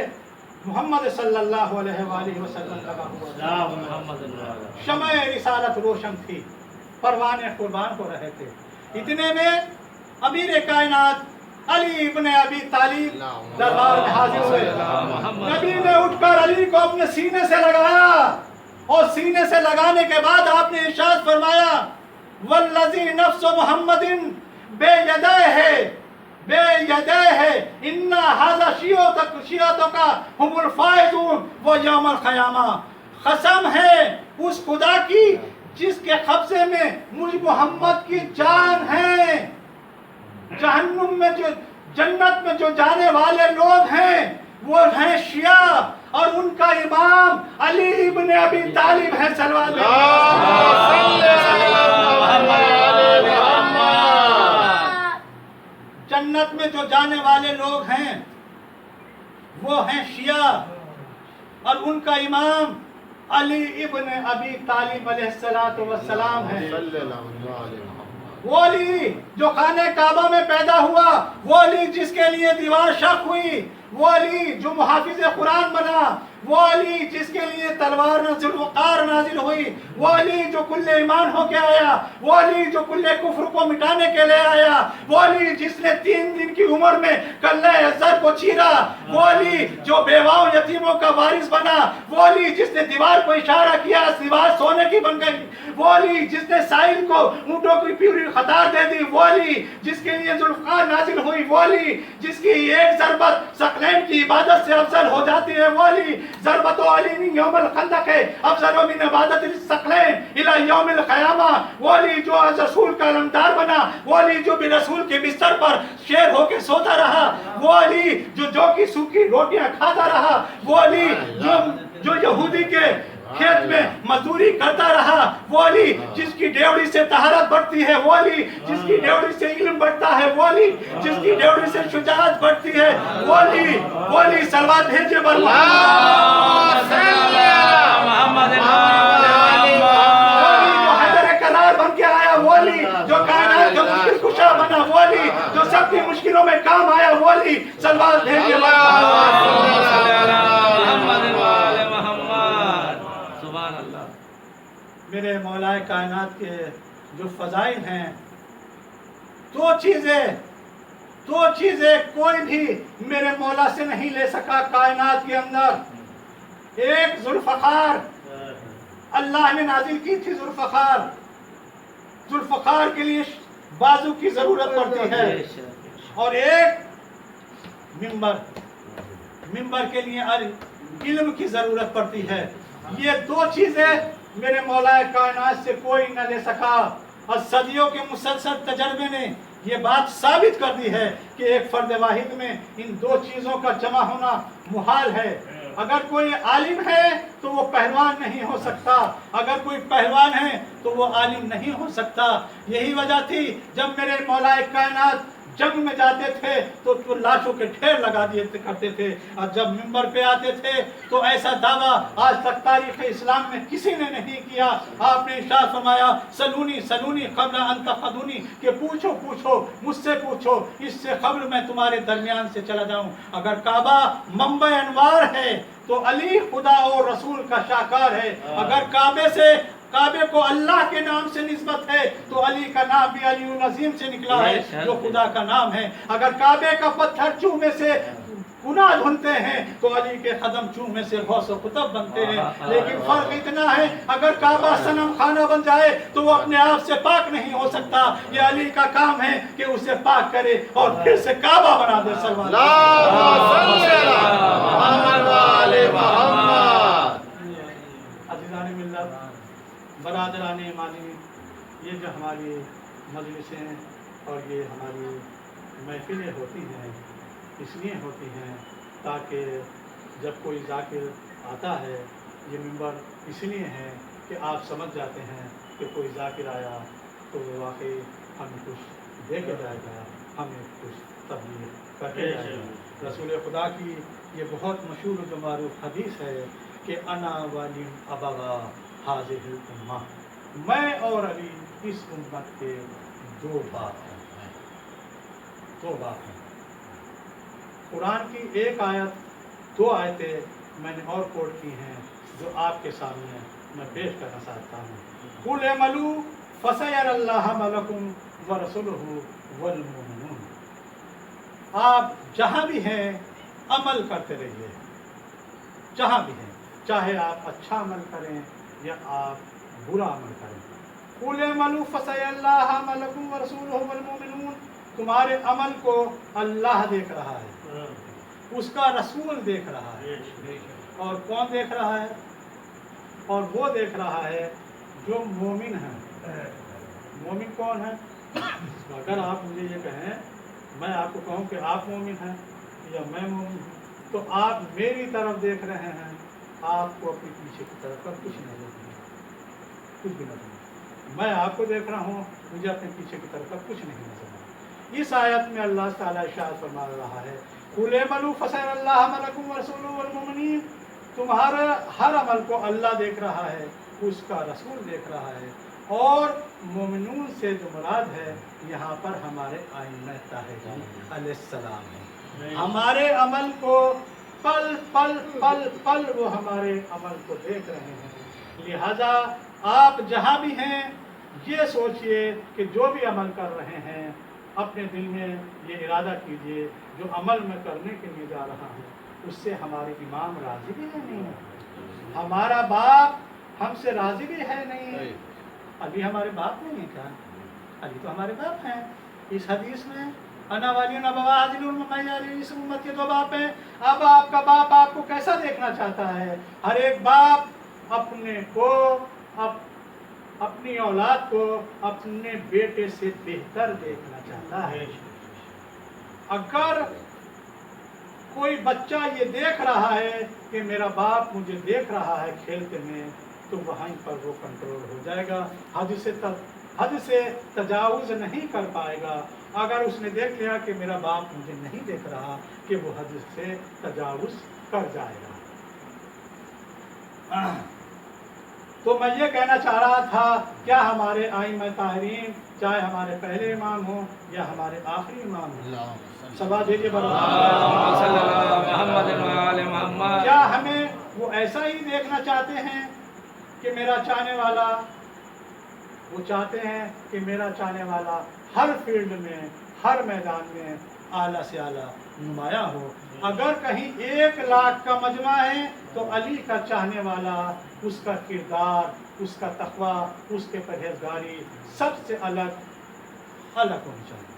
मोहम्मद सल्लल्लाहु अलैहि वसल्लम लगा हुआ, शमए रिसालत रोशन थी, परवाने कुर्बान हो रहे थे। इतने में अमीर कायनात अली इब्न अबी तालिब दरबार में हाजिर हुए। नबी ने उठकर अली को अपने सीने से लगाया और सीने से लगाने के बाद आपने इरशाद फरमाया, वल्लज़ी नफ्स मुहम्मदिन बेयदैहि इन्ना हाज़ा शियतुका हुमुल फाइज़ून व यौमल क़यामा। कसम है उस खुदा की जिसके कब्जे में मुझ मोहम्मद की जान है। जहन्नुम में जो, जन्नत में जो जाने वाले लोग हैं वो हैं शिया और उनका इमाम अली इब्न अबी तालिब है। जन्नत में जो जाने वाले लोग हैं वो हैं शिया और उनका इमाम अली इब्न अबी तालिब अलैहिस्सलातु वस्सलाम है। वो अली जो खाने काबा में पैदा हुआ, वो अली जिसके लिए दीवार शक हुई, वो अली जो मुहाफिज कुरान बना, वो अली जिसके लिए तलवार जुल्फ़कार नाजिल हुई, वो अली जो कुल्ले ईमान होके आया, वो अली जो कुल्ले कुफ्र को मिटाने के लिए आया, वो अली जिसने 3 दिन की उम्र में कल्ले अज़हर को चीरा, वो अली जो बेवाओं यतीमों का वारिस बना, वो अली जिसने दीवार को इशारा किया, दीवार सोने की बन गई, वो अली जिसने साहिल को ऊँटों की पूरी खतार दे दी, वो अली जिसके लिए जुल्फ़कार नाजिल हुई, वो अली जिसकी एक ज़रबत सक़लैन की इबादत से अफजल हो जाती है। वो अली ज़रबतो अली मिन यौमिल खंदक है अफजल मिन इबादत सक़लैन इला यौमिल क़यामा। वो अली जो रसूल का अलमदार बना, वो अली जो भी रसूल के बिस्तर पर शेर होके सोता रहा, वो अली जो की सूखी रोटियां खाता रहा, वो अली जो यहूदी के खेत में मजदूरी करता रहा, वो अली जिसकी डेवड़ी से तहारत बढ़ती है, वो अली जिसकी डेवड़ी से इल्म बढ़ता है, वो अली जिसकी डेवड़ी से शुजाअत बढ़ती है, वो अली सलवात भेजे बन के आया, वो अली जो कायनात का मुश्किल कुशा बना, वो अली जो सबकी मुश्किलों में काम आया, वो अली सलवात भेजे मेरे मौलाए कायनात के जो फजाइल हैं, दो चीजें कोई भी मेरे मौला से नहीं ले सका कायनात के अंदर। एक जुल्फ़कार, अल्लाह ने नाजिल की थी जुल्फ़कार के लिए बाजू की जरूरत पड़ती है, और एक मिंबर के लिए इल्म की जरूरत पड़ती है। ये दो चीजें मेरे मौलाए कायनात से कोई न ले सका, और सदियों के मुसलसल तजर्बे ने ये बात साबित कर दी है कि एक फर्द वाहिद में इन दो चीज़ों का जमा होना मुहाल है। अगर कोई आलिम है तो वो पहलवान नहीं हो सकता, अगर कोई पहलवान है तो वो आलिम नहीं हो सकता। यही वजह थी जब मेरे मौलाए कायनात जंग में जाते थे तो लाशों के ढेर लगा दिए करते थे, और जब मिंबर पे आते थे तो ऐसा दावा आज तक तारीख इस्लाम में किसी ने नहीं किया। आपने इरशाद फरमाया सलूनी क़ब्ल अन तक़दूनी, कि पूछो मुझसे पूछो, इससे क़ब्ल मैं तुम्हारे दरमियान से चला जाऊं। अगर काबा मंबा अनवार है तो अली खुदा और रसूल का शाहकार है। अगर काबे को अल्लाह के नाम से निस्बत है तो अली का नाम भी अली अज़ीम से निकला है जो खुदा का नाम है। अगर काबे का पत्थर चूमे से गुनाह धुलते हैं तो अली के कदम चूमे से गौस व कुतुब बनते हैं। लेकिन फर्क इतना है, अगर काबा सनम खाना बन जाए तो वो अपने आप से पाक नहीं हो सकता। ये अली का काम है कि उसे पाक करे और फिर से काबा बना दे। बरादराने ईमानी, ये जो हमारी मजलिसें और ये हमारी महफिलें होती हैं इसलिए होती हैं ताकि जब कोई ज़ाकिर आता है, ये मिंबर इसलिए है कि आप समझ जाते हैं कि कोई ज़ाकिर आया तो वो वाकई हमें कुछ दे के जाएगा, हमें कुछ तब्दील करके जाएगा। रसूल खुदा की ये बहुत मशहूर जो मारूफ हदीस है कि अना वाली अबगा हाज़िहिल उम्मा, मैं और अली इस उम्मत के दो बाप हैं। कुरान की एक आयत, दो आयतें मैंने और कोट की हैं जो आपके सामने मैं पेश करना चाहता हूँ। कुल अमलू फसयरल्लाह मलकुम व रसूलुहु वल मुमिनून। आप जहाँ भी हैं अमल करते रहिए, जहाँ भी हैं, चाहे आप अच्छा अमल करें या आप बुरा अमल करें। कुल अमलू फसयरल्लाह मलकुम व रसूलुहु वल मुमिनून। तुम्हारे अमल को अल्लाह देख रहा है, उसका रसूल देख रहा है। और कौन देख रहा है? और वो देख रहा है जो मोमिन है। मोमिन कौन है? अगर आप मुझे ये कहें, मैं आपको कहूँ कि आप मोमिन हैं या मैं मोमिन हूँ, तो आप मेरी तरफ देख रहे हैं, आपको अपने पीछे की तरफ का कुछ नहीं नजर, कुछ भी नजर। मैं आपको देख रहा हूँ, मुझे अपने पीछे की तरफ का कुछ नहीं नजर। इस आयत में अल्लाह ताला इरशाद फरमा रहा है कुल अमलू फसयरल्लाह मलकुम व रसूलुहु वल मुमिनीन। तुम्हारा हर अमल को अल्लाह देख रहा है, उसका रसूल देख रहा है। और मोमिनून से जो मुराद है यहाँ पर हमारे आइम्मा ताहिरीन अलैहिस्सलाम है। हमारे अमल को पल पल पल पल वो हमारे अमल को देख रहे हैं। लिहाजा आप जहाँ भी हैं ये सोचिए कि जो भी अमल कर रहे हैं अपने दिल में ये इरादा कीजिए जो अमल मैं करने के लिए जा रहा हूँ उससे हमारे इमाम राज़ी भी है नहीं, हमारा बाप हमसे राज़ी भी है नहीं। अली हमारे बाप नहीं है क्या? अली तो हमारे बाप हैं। इस हदीस में अना वाली नबवा इस उम्मत के दो बाप हैं। अब आपका बाप आपको कैसा देखना चाहता है? हर एक बाप अपने को अपनी औलाद को अपने बेटे से बेहतर देखना चाहता है। अगर कोई बच्चा ये देख रहा है कि मेरा बाप मुझे देख रहा है खेलते में, तो वहीं पर वो कंट्रोल हो जाएगा, हद से तजावुज़ नहीं कर पाएगा। अगर उसने देख लिया कि मेरा बाप मुझे नहीं देख रहा, कि वो हद से तजावुज़ कर जाएगा। तो मैं ये कहना चाह रहा था, क्या हमारे आइम्मा ताहरीन, चाहे हमारे पहले इमाम हो या हमारे आखिरी इमाम हो, सवा दीजिए क्या हमें वो ऐसा ही देखना चाहते हैं कि मेरा चाहने वाला, वो चाहते हैं कि मेरा चाहने वाला हर फील्ड में, हर मैदान में आला से आला नुमाया हो। अगर कहीं 1 लाख का मजमा है तो अली का चाहने वाला, उसका किरदार, उसका तक़वा, उसके परहेज़गारी सबसे अलग होनी चाहिए,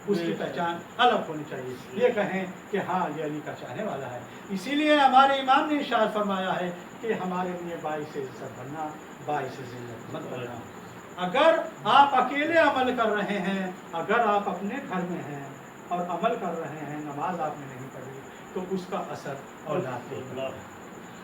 उसकी पहचान अलग होनी चाहिए। ये कहें कि हाँ ये अली का चाहने वाला है। इसीलिए हमारे इमाम ने इरशाद फरमाया है कि हमारे लिए बाइस इज़्ज़त बनना, बाइस ज़िल्लत मत बनना। अगर आप अकेले अमल कर रहे हैं, अगर आप अपने घर में हैं और अमल कर रहे हैं, नमाज आपने नहीं पढ़ी, तो उसका असर औलाद पे पड़ता है।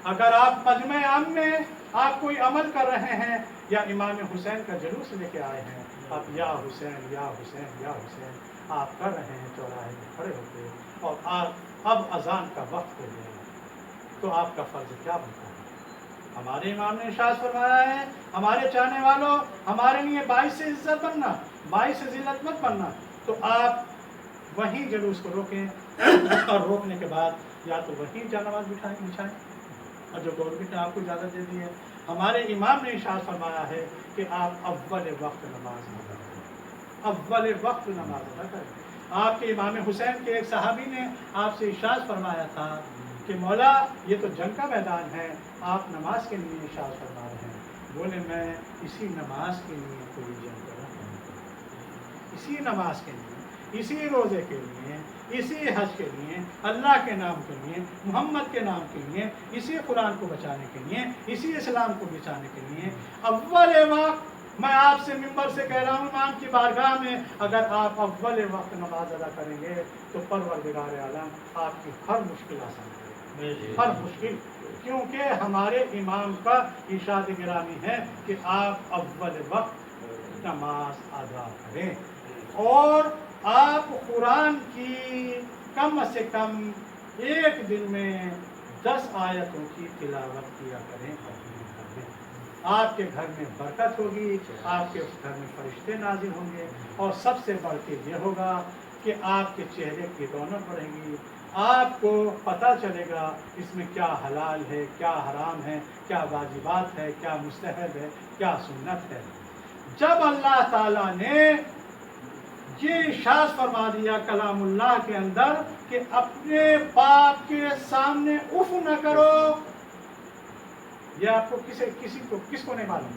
अगर आप मजमे आम में आप कोई अमल कर रहे हैं, या इमाम हुसैन का जुलूस लेके आए हैं, आप या हुसैन या हुसैन या हुसैन आप कर रहे हैं चौराहे में खड़े होकर, और आप अब अजान का वक्त हो गया, तो आपका फर्ज क्या बनता है? हमारे इमाम ने इरशाद फरमाया है, हमारे चाहने वालों, हमारे लिए 22 से इज्जत बनना, 22 से जिल्लत मत बनना। तो आप वहीं जुलूस को रोकें, और रोकने के बाद या तो वहीं नमाज बिछाएं, और जो गवर्नमेंट ने आपको इजाज़त दे दी है, हमारे इमाम ने इरशाद फरमाया है कि आप अव्वल वक्त नमाज अदा करें, अव्वल वक्त नमाज अदा करें। आपके इमाम हुसैन के एक सहाबी ने आपसे इरशाद फरमाया था कि मौला ये तो जंग का मैदान है, आप नमाज के लिए इरशाद फरमा रहे हैं। बोले मैं इसी नमाज के लिए कोई जंग कर रहा हूँ, इसी नमाज के लिए, इसी रोज़े के लिए, इसी हज के लिए, अल्लाह के नाम के लिए, मोहम्मद के नाम के लिए, इसी कुरान को बचाने के लिए, इसी इस्लाम को बचाने के लिए अव्वल वक्त मैं आपसे मिंबर से कह रहा हूँ, इमाम की बारगाह में, अगर आप अव्वल वक्त नमाज अदा करेंगे तो परवरदिगार आलम आपकी हर मुश्किल आसान करेगा, हर मुश्किल। क्योंकि हमारे इमाम का इरशाद गिरामी है कि आप अव्वल वक्त नमाज अदा करें, और आप कुरान की कम से कम एक दिन में 10 आयतों की तिलावत किया करें अपने घर में। आपके घर में बरकत होगी, आपके उस घर में फरिश्ते नाजिल होंगे, और सबसे बढ़ के ये होगा कि आपके चेहरे की रौनक बढ़ेगी, आपको पता चलेगा इसमें क्या हलाल है, क्या हराम है, क्या वाजिबात है, क्या मुस्तहब है, क्या सुन्नत है। जब अल्लाह ताला ने ये इरशाद फरमा दिया कलामुल्लाह के अंदर कि अपने बाप के सामने उफ न करो, ये आपको किसको नहीं मालूम?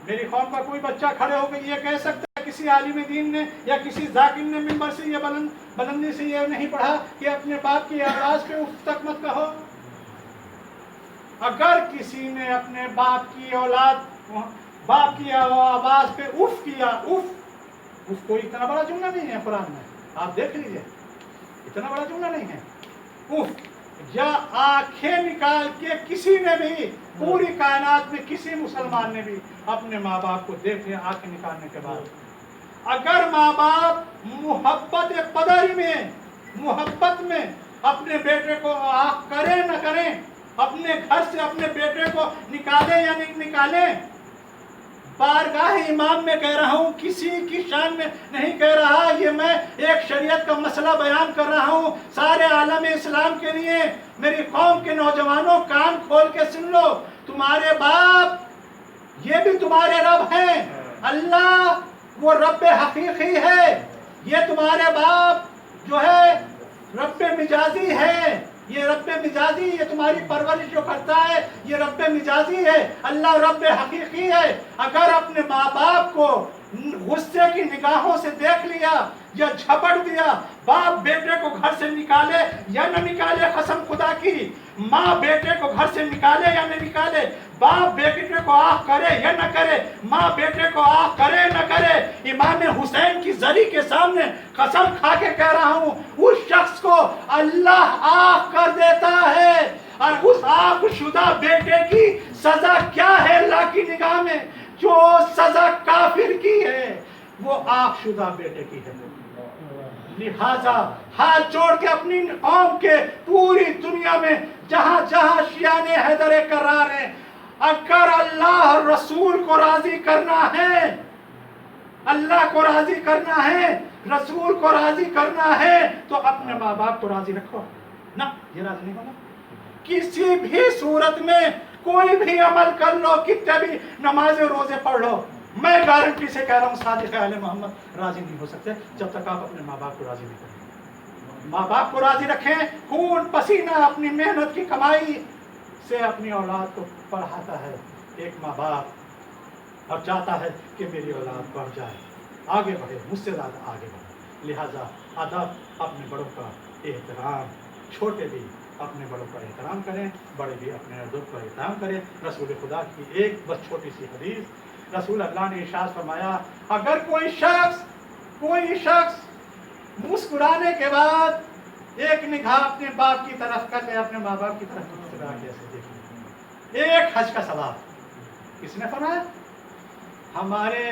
मेरी कौम का कोई बच्चा खड़े होकर ये कह सकता है किसी आलिम दीन ने या किसी जाकिर ने मिंबर से ये बुलंदी से ये नहीं पढ़ा कि अपने बाप की आवाज पे उफ तक मत कहो? अगर किसी ने अपने बाप की औलाद, बाप की आवाज पे उफ किया, उफ कोई इतना बड़ा जुमला नहीं है कुरान में, आप देख लीजिए, इतना बड़ा जुमला नहीं है। उफ, या आंखें निकाल के किसी ने भी, पूरी कायनात में किसी मुसलमान ने भी अपने माँ बाप को देख लिया आंखें निकालने के बाद, अगर माँ बाप मोहब्बत पदरी में, मोहब्बत में अपने बेटे को आँख करें न करें, अपने घर से अपने बेटे को निकालें या नहीं निकालें, बारगाह इमाम में कह रहा हूँ, किसी की शान में नहीं कह रहा, ये मैं एक शरीयत का मसला बयान कर रहा हूँ सारे आलम इस्लाम के लिए। मेरी कौम के नौजवानों कान खोल के सुन लो, तुम्हारे बाप ये भी तुम्हारे रब हैं, अल्लाह वो रब हकीकी है, ये तुम्हारे बाप जो है रब मिजाजी है, ये रब मिजाजी, ये तुम्हारी परवरिश जो करता है ये रब मिजाजी है, अल्लाह रब हकीकी है। अगर अपने माँ बाप को गुस्से की निगाहों से देख लिया, या झपट दिया। बाप बेटे को घर से निकाले या न निकाले, कसम खुदा की, माँ बेटे को घर से निकाले या न निकाले, बाप बेटे को आह करे या न करे, माँ बेटे को आह करे न करे, इमाम हुसैन की जरी के सामने कसम खा के कह रहा हूँ, उस शख्स को अल्लाह आह कर देता है। और उस आबशुदा बेटे की सजा क्या है अल्लाह की निगाह में? जो सजा काफिर की है वो आबशुदा बेटे की है। लिहाजा हाथ जोड़ के अपनी कौम के पूरी दुनिया में जहां जहां शियाने हैदर करार हैं, अगर अल्लाह और रसूल को राजी करना है, अल्लाह को राजी करना है, रसूल को राजी करना है, तो अपने माँ बाप को राजी रखो ना। ये राजी नहीं होना, किसी भी सूरत में कोई भी अमल कर लो, कितने भी नमाजें रोजे पढ़ लो, मैं गारंटी से कह रहा हूँ सादिक आले मोहम्मद राजी नहीं हो सकते जब तक आप अपने माँ बाप को राजी नहीं करें। माँ बाप को राजी रखें, खून पसीना अपनी मेहनत की कमाई से अपनी औलाद को पढ़ाता है एक माँ बाप, और चाहता है कि मेरी औलाद बढ़ जाए, आगे बढ़े, मुझसे ज़्यादा आगे बढ़े। लिहाजा अदब, अपने बड़ों का एहतराम, छोटे भी अपने बड़ों का एहतराम करें, बड़े भी अपने अदब का एहतराम करें। रसूल खुदा की एक बस छोटी सी हदीस, रसूल अल्लाह ने इरशाद फरमाया, अगर कोई शख्स मुस्कुराने के बाद एक निगाह अपने बाप की तरफ कर ले, अपने माँ बाप की तरफ मुस्कुरा के ऐसे देखे, एक हज का सवाब। किसने फरमाया? हमारे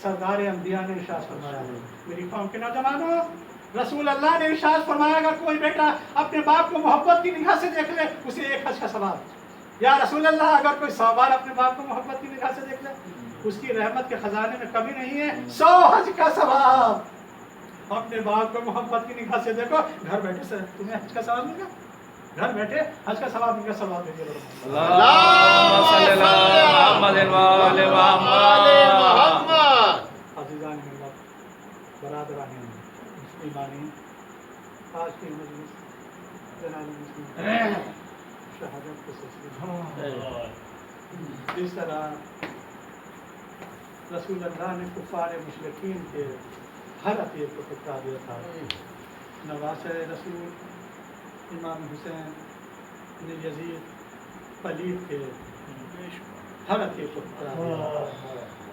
सरदार अंबिया ने इरशाद फरमाया। मेरी कौम के नौजवानों, रसूल अल्लाह ने इरशाद फरमाया, अगर कोई बेटा अपने बाप को मोहब्बत की निगाह से देख ले, उसे एक हज का सवाब। या रसूल अल्लाह, अगर कोई 100 बार अपने बाप को मोहब्बत की निगाह से देख ले, उसकी रहमत के खजाने में कमी नहीं है, 100 हज का सवाब। अपने बाप को मोहब्बत की निगाह से देखो, घर बैठे से तुम्हें हज का सवाब मिलेगा, घर बैठे हज का सवाब मिलेगा। सवाब दीजिए अज़ीज़ान मिल्लत, बरादरान मुस्लिमानी, आज की मजलिस जनाब मुस्लिम शहादत के सिलसिले जिस तरह रसूल अल्लाह ने कुफ़ार मुशरिकीन के हर अकीद को ठुकरा दिया था, नवासे रसूल इमाम हुसैन ने यजीद पलीद के हर अकीद को ठुकरा दिया,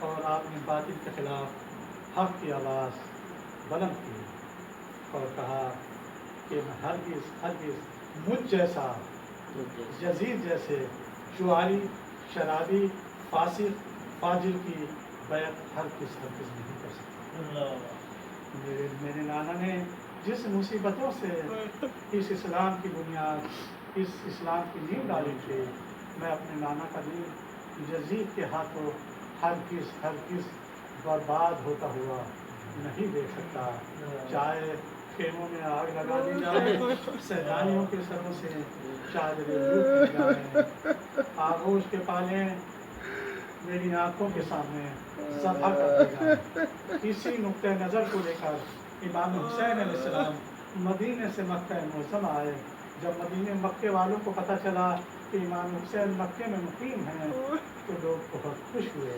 और आपने बातिल के खिलाफ हक़ की आवाज़ बुलंद की और कहा कि मैं हरगिज़ मुझ जैसा, यजीद जैसे जुआरी, शराबी, फासिक, फाजिर की बैत हरगिज़ नहीं कर सकता। मेरे नाना ने जिस मुसीबतों से इस इस्लाम की बुनियाद, इस इस्लाम की नींव डाली थी, मैं अपने नाना का दिल यजीद के हाथों हरगिज़ बर्बाद होता हुआ नहीं देख सकता। चाहे खेमों में आग लगा दी जाए, सैलानियों के सरों से चादरें लूट ली जाए, आगोश के पाले मेरी आंखों के सामने ज़ब्ह कर दी जाए। इसी नुक्ते नज़र को लेकर इमाम हुसैन अलैहिस्सलाम मदीने से मक्का मुअज़्ज़म आए। जब मदीने मक्के वालों को पता चला कि इमाम हुसैन मक्के में मुकीम हैं, तो लोग बहुत खुश हुए,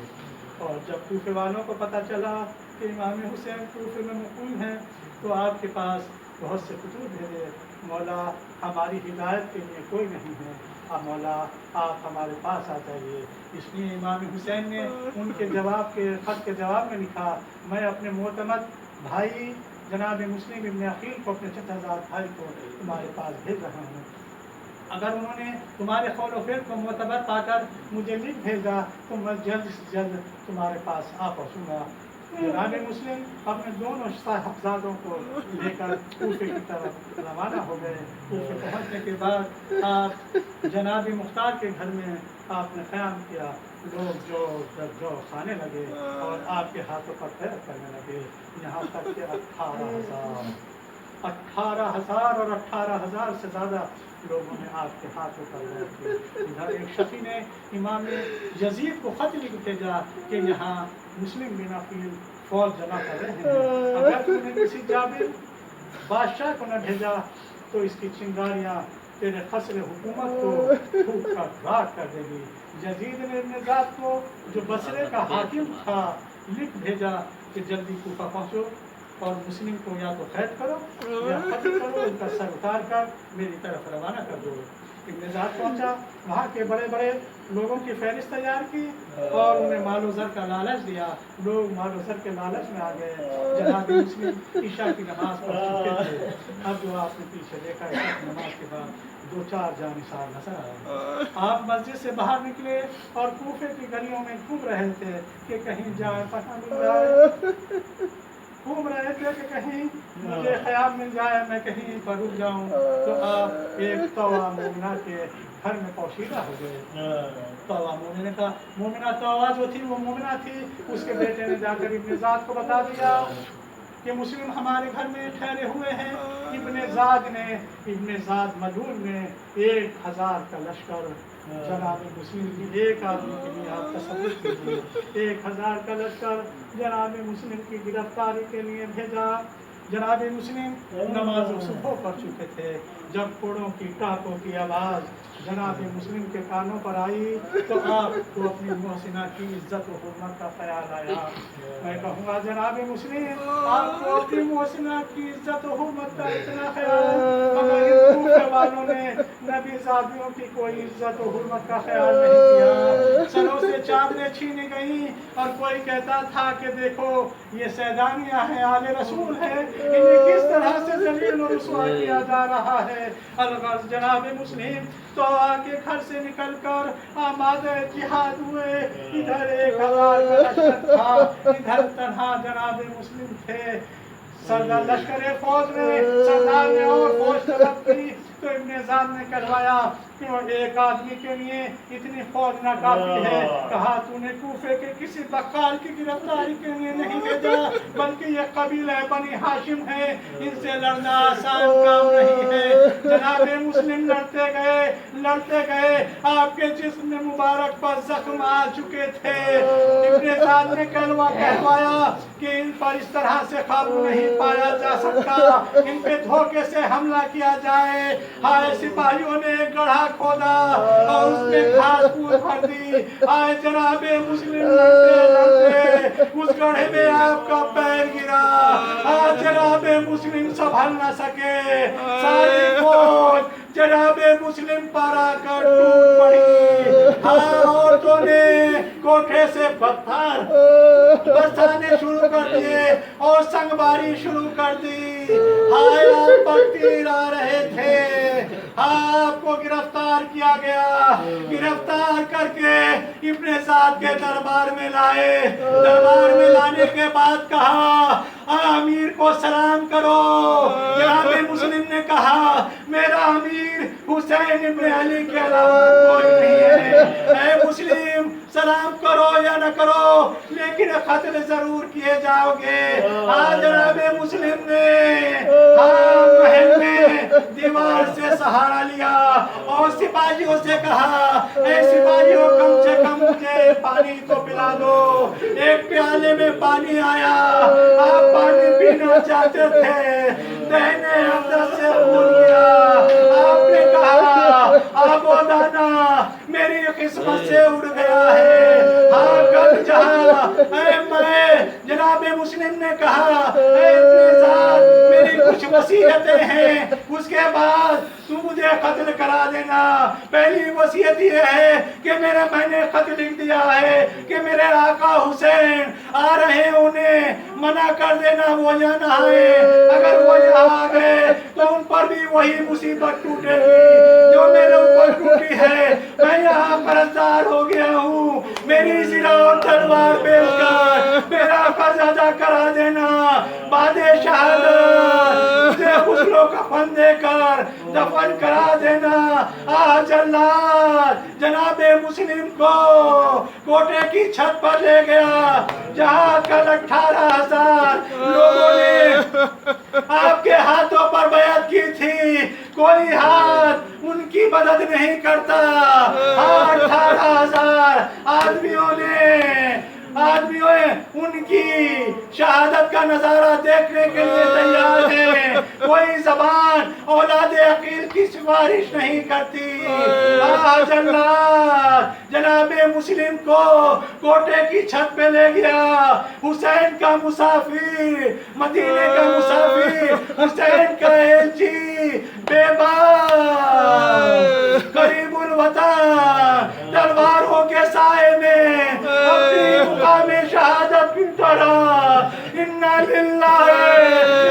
और जब कूफे वालों को पता चला कि इमाम हुसैन कूफे में मुकीम हैं, तो आपके पास बहुत से खुतूत भेजे, मौला हमारी हिदायत के लिए कोई नहीं है, अब मौला आप हमारे पास आ जाइए। इसलिए इमाम हुसैन ने उनके जवाब के ख़त के जवाब में लिखा, मैं अपने मोतमद भाई जनाब मुस्लिम इब्न अकील को, अपने चचाजाद भाई को तुम्हारे पास भेज रहा हूँ। अगर उन्होंने तुम्हारे कौल व फ़िल को मोतबर पाकर मुझे लिख भेजा, तो मैं जल्द से जल्द तुम्हारे पास आ पहुँचूँगा। जनाब मुस्लिम अपने दोनों साहबजादों को लेकर कूफे की तरफ रवाना हो गए। कूफे पहुँचने के बाद आप जनाब मुख्तार के घर में आपने क़याम किया। लोग जो खाने लगे और आपके हाथों पर पैर करने लगे, यहाँ तक कि 18,000 और 18,000 से ज़्यादा लोगों ने आपके हाथों पर पैर किए। इधर एक शफ़ी ने इमाम यजीद को ख़त लिख भेजा कि यहाँ मुस्लिम बिन अकील फौज जमा कर रहे हैं, अगर तूने किसी जाबिर बादशाह को न भेजा तो इसकी चिंगारियाँ तेरे खसरे हुकूमत को फूक कर राख कर देगी। यजीद ने इब्न ज़ाद को, जो बसरे का हाकिम था, लिख भेजा कि जल्दी कूफा पहुँचो, और मुस्लिम को या तो कैद करो या कत्ल करो, इनका सर उतार कर मेरी तरफ रवाना कर दो। इब्न ज़ाद पहुंचा, वहाँ के बड़े बड़े लोगों की फहरिस्त तैयार की और उन्हें मालो ज़र का लालच दिया। लोग मालो ज़र के लालच में आ गए। जनाब मुस्लिम ईशा की नमाज पढ़ चुके थे। अब जो आपने पीछे देखा ईशा की नमाज के बाद 2-4 जानिसार नजर आए। आप मस्जिद से बाहर निकले और कूफे की गलियों में घूम रहे थे कि कहीं जाए पता मिल जाए, घूम रहे थे कि कहीं मुझे ख्याल मिल जाए मैं कहीं पर रुक जाऊं। तो आप एक तवा मोमिना के घर में पोशीदा हो गए। तवा मोमिना का मोमिना तवा जो थी वो मोमिना थी। उसके बेटे ने जाकर इब्न ज़ाद को बता दिया कि मुस्लिम हमारे घर में ठहरे हुए हैं। इब्न ज़ाद मलून ने 1000 का लश्कर जनाब मुस्लिम की एक आदमी के लिए आप तसव्वुर कीजिए, 1000 का लश्कर जनाब मुस्लिम की गिरफ्तारी के लिए भेजा। जनाब मुस्लिम नमाज सुबह पढ़ चुके थे। जब कोड़ों की टाकों की आवाज़ जनाब मुस्लिम के कानों पर आई तो आपको अपनी मोहसिना की इज्जत और हुर्मत का ख्याल आया। मैं कहूँगा जनाब मुस्लिम आपको अपनी मोहसिना की इज्जत और हुर्मत का इतना ख्याल, मगर इन कूफे वालों ने नबी ज़ादियों की कोई इज्जत और हुर्मत का ख्याल नहीं किया। सरों से चादरें छीनी गई और कोई कहता था कि देखो ये सैदानियाँ हैं, आले रसूल है, इन्हें किस तरह से जलील और रुसवा किया जा रहा है। अलगर्ज जनाब मुस्लिम तो आके घर से निकलकर आमादे जिहाद हुए। इधर 1000 का लश्कर था, इधर तन्हा जनाब मुस्लिम थे। सरदार लश्कर फौज ने सरदार ने और फौज तलब की तो इब्न ज़ाद ने कहवाया कि एक आदमी के लिए इतनी फौज ना काफी है। कहा तूने कूफे के किसी बक्काल की गिरफ्तारी के लिए नहीं भेजा, बल्कि ये कबीला बनी हाशिम है, इनसे लड़ना आसान काम नहीं है। जनाब मुस्लिम लड़ते गए आपके जिस्म मुबारक पर जख्म आ चुके थे। इब्न ज़ाद ने कहवाया कि इन पर इस तरह से काबू नहीं पाया जा सकता, इन पे धोखे से हमला किया जाए। हाय सिपाहियों ने गड्ढा खोदा और उसमें घास फूस भर दी। आए जनाबे मुस्लिम लड़ते उस गड्ढे में आपका पैर गिरा। आज जनाबे मुस्लिम संभल न सके, सारी फौज जनाबे मुस्लिम पर आकर टूट पड़ी। औरतों ने कोठे से पत्थर बरसाने शुरू कर दिए और संगबारी शुरू कर दी। हाय आप पर तीर आ रहे थे, आपको गिरफ्तार किया गया। गिरफ्तार करके इब्न ज़ाद के दरबार में लाए। दरबार में लाने के बाद कहा अमीर को सलाम करो। जनाब मुस्लिम ने कहा मेरा अमीर हुसैन इब्न अली के अलावा कोई नहीं है। ऐ मुस्लिम सलाम करो या न करो लेकिन कत्ल जरूर किए जाओगे। आज जनाब मुस्लिम ने महल में दीवार से सहारा लिया और सिपाहियों से कहा ऐ सिपाहियों कम से कम मुझे पानी तो पिला दो। एक प्याले में पानी आया, आप पानी पीना चाहते थे, दाहिने अंदर से खून गिरा। आपने कहा आबो दाना मेरी किस्मत से उड़ गया है। हाँ कल जहाँ मैं जनाब मुस्लिम ने कहा इब्न ज़ाद मेरी कुछ वसीयतें हैं, उसके बाद तू मुझे कत्ल करा देना। पहली वसीयत ये है कि मैंने खत लिख दिया है कि मेरे आका हुसैन आ रहे, उन्हें मना कर देना वो यहाँ ना आए। अगर वो यहाँ आ गए तो उन पर भी वही मुसीबत टूटेगी जो मेरे ऊपर टूटी है। मैं यहाँ कर्जदार हो गया हूँ, मेरी सिरा और तलवार बेचकर मेरा कर्ज अदा करा देना। बादे शहादत मुझे गुस्लो कफन देकर दफन करा देना। आज अल्लाह जनाबे मुस्लिम को कोटे की छत पर ले गया जहाँ कल 18,000 लोगों ने आपके हाथों पर बैत की थी, कोई हाथ उनकी मदद नहीं करता। 18,000 आदमियों उनकी शहादत का नजारा देखने के लिए तैयार है। کوئی زبان اولاد عقیل کی سفارش نہیں کرتی. آج اللہ جناب مسلم کو کوٹے کی چھت پہ لے گیا. حسین کا مسافر، مدینے کا مسافر، حسین کا ایلچی، بے بار قریب الوطن تلواروں کے سائے میں اپنی مقام شہادت کی طرح انا للہ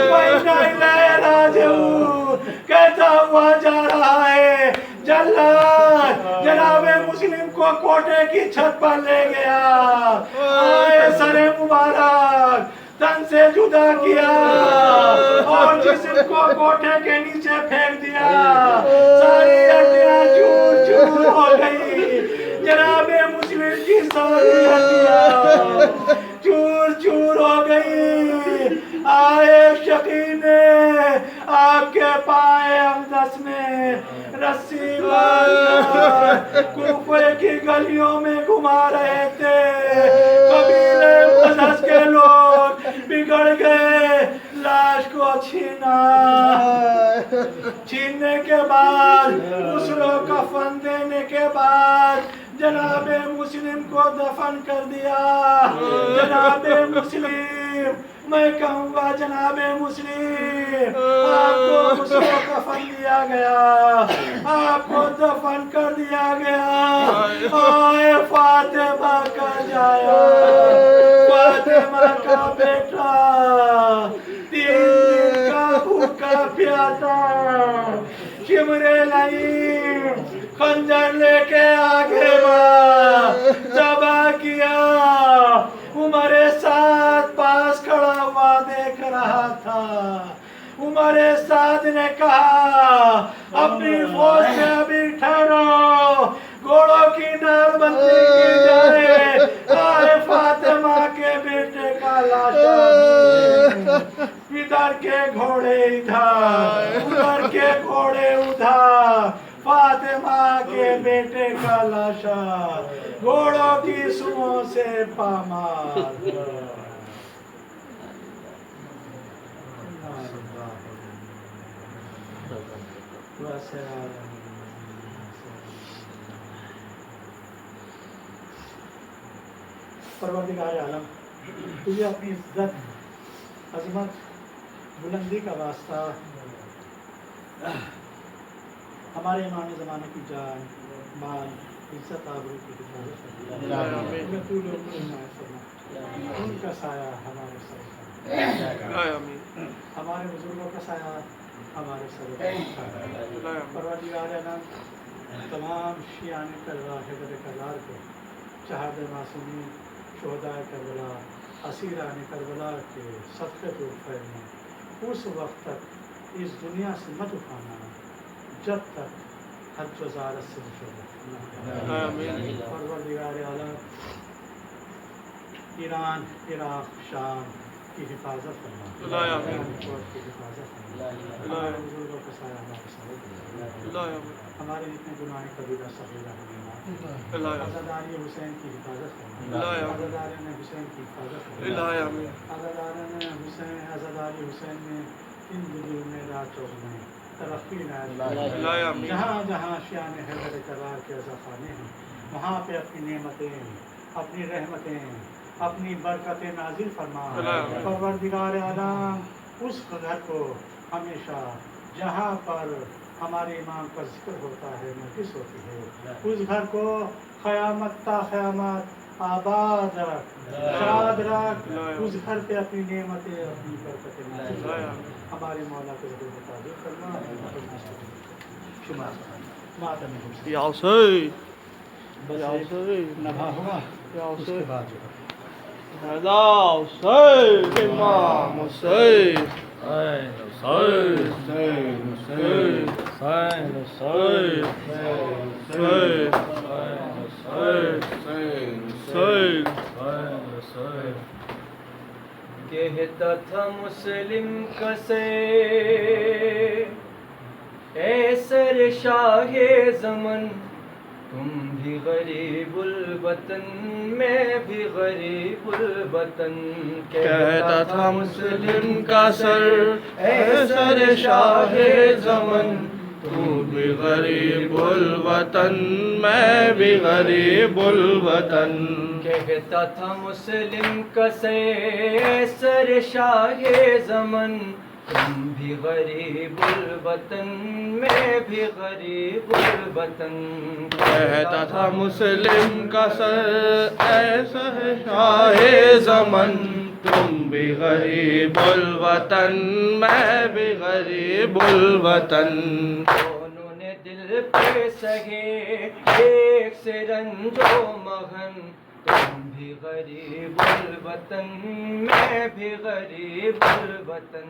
و انا الیہ راجعون کہتا ہوا جا رہا ہے. جلال جناب مسلم کو کوٹے کی چھت پر لے گیا. آئے سر مبارک تن سے جدا کیا اور جسم کو کوٹے کے نیچے پھینک دیا. ساری ہڈیاں چور چور ہو گئی. جناب مسلم کی ساری ہڈیاں چور چور ہو گئی. آئے شقی نے آپ کے پائے اقدس میں رسی باندھ کر کوفے کی گلیوں میں گھما رہے تھے. قبیلے قزز کے لوگ بگڑ گئے. لاش کو چھیننے کے بعد غسل و کفن دینے کے بعد جناب مسلم کو دفن کر دیا. جناب مسلم میں کہوں گا جناب مسلم آپ کو غسل و کفن دیا گیا، آپ کو دفن کر دیا گیا. آئے فاطمہ کا جایا، فاطمہ کا بیٹا 3 دن کا بھوکا پیاتا شمر لئیم خنجر لے کے آگے بڑھا، ذبح کیا. عمر سعد پاس کھڑا ہوا دیکھ رہا تھا. عمر سعد نے کہا اپنی فوج سے ابھی ٹھہرو، گھوڑوں کی نار بندی کی جائے. آئے فاطمہ کے بیٹے کا لاشا ادھر کے گھوڑے ادھر، ادھر کے گھوڑے ادھر. فاطمہ کے بیٹے کا لاشا گھوڑوں کی سوؤں سے پامال. پروردگار عالم تجھے اپنی عزت، عظمت، بلندی کا واسطہ ہمارے امام زمانے کی جان، مال، عزت، آبرو کی حفاظت فرما. تو لوگ ان کا سایہ ہمارے سر پر، ہمارے بزرگوں کا سایہ ہمارے سر پر. پروردگار عالم تمام شیعان کربلا، حیدر کرار کو، شہاد معصومین، شہداء کربلا، اسیران کربلا کے صدقے کو فرما. اس وقت تک اس دنیا سے مت اٹھانا جب تک حج و زیارت سے مشورہ. پروردگار عالم ایران، عراق، شام کی حفاظت فرما، کی حفاظت فرما. ہمارے بزرگوں کا سایہ ہمارے سر پر، ہمارے جتنے گناہ کبیرہ صغیرہ ہمیں عزاداری حسین کی حفاظت فرما. عزاداری حسین کی حفاظت فرما. عزاداری حسین، عزاداری حسین نے زندگی میں رات چوک میں ترقی عنایت. جہاں جہاں شیعان حیدر کرار کے عزاخانے ہیں وہاں پہ اپنی نعمتیں، اپنی رحمتیں، اپنی برکتیں نازل فرما. پروردگار عالم اس گھر کو ہمیشہ جہاں پر ہمارے امام کا ذکر ہوتا ہے، مجلس ہوتی ہے، اس گھر کو قیامت تا قیامت آباد رکھ، شاد رکھ. اس گھر پہ اپنی نعمتیں، اپنی برکتیں نازل فرما. ہمارے مولا کے ذکر مطابق کرنا. یا حسین، یا حسین نبھا ہوا اس کے بعد جو حسین، امام حسین، حسین، حسین، حسین، حسین. کہتا تھا مسلم کسے اے سر شاہ زمن تم بھی غریب الوطن میں بھی غریب الوطن. کہتا تھا مسلم کا سر اے سر شاہ زمن، تو بھی غریب الوطن میں بھی غریب الوطن. کہتا تھا مسلم کا سر شاہ زمن، تم بھی غریب الوطن میں بھی غریب الوطن. کہتا تھا مسلم کا سر اے سر شاہ زمن، تم بھی غریب الوطن میں بھی غریب الوطن. دونوں نے دل پہ سہے ایک سے رنج و مہن، تم بھی غریب الوطن میں بھی غریب الوطن.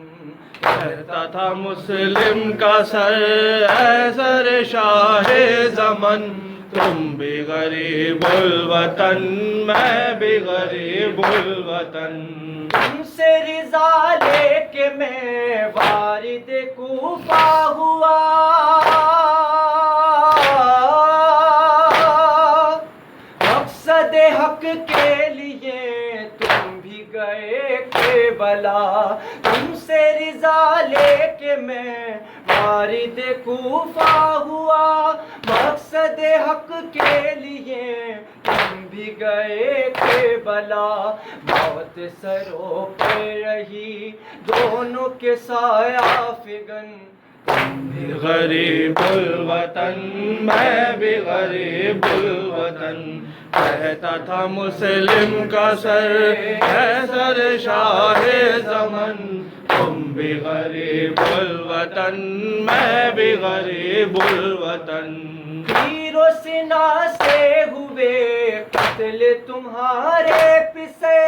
کہتا تھا مسلم کا سر اے سر شاہ زمن، تم بھی غریب الوطن میں بھی غریب الوطن. تم سے رضا لے کے میں وارد کوفہ ہوا، مقصد حق کے لیے تم بھی گئے کربلا. تم سے رضا لے کے میں وارد کوفہ ہوا، مقصد حق کے لیے تم بھی گئے کربلا. موت سروں پہ رہی دونوں کے سایہ فگن، تم بھی غریب الوطن میں بھی غریب الوطن. کہتا تھا مسلم کا سر اے سر شاہ زمن، تم بھی غریب الوطن میں بھی غریب الوطن. تیر و سنا سے ہوئے قتل تمہارے پسے،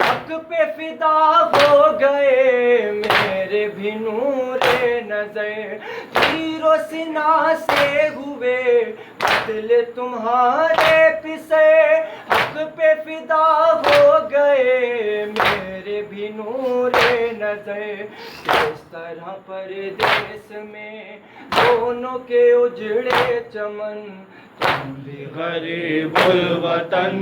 حق پہ فدا ہو گئے میرے بھی نور نظر. تیر و سنا سے ہوئے قتل تمہارے پسے، حق پہ فدا ہو گئے میرے بھی نور نظر. کس طرح پردیس میں دونوں کے اجڑے چمن، تم بھی غریب الوطن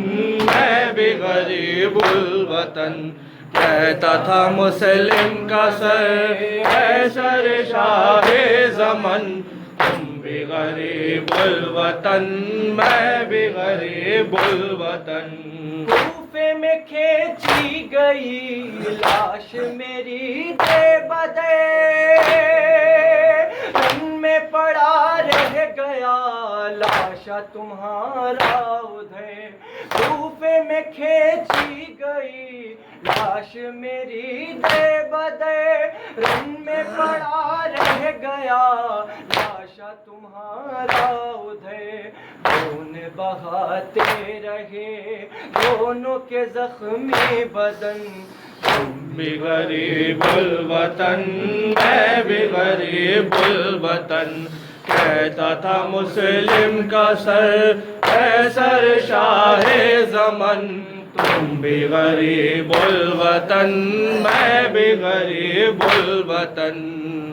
میں بھی غریب الوطن. کہتا تھا مسلم کا سر اے سر شاہ زمن، تم بھی غریب الوطن میں بھی غریب الوطن. کوفے میں کھینچی گئی لاش میری دے بدے، رن میں پڑا رہ گیا لاشا تمہارا ادھر. کوفے میں کھینچی گئی لاش میری دے بدے، رن میں پڑا رہ گیا لاشا تمہارا ادھر. خون بہاتے رہے دونوں کے زخمی بدن، تم بھی غریب الوطن میں بھی غریب الوطن. کہتا تھا مسلم کا سر اے سر شاہ زمن، تم بھی غریب الوطن میں بھی غریب الوطن.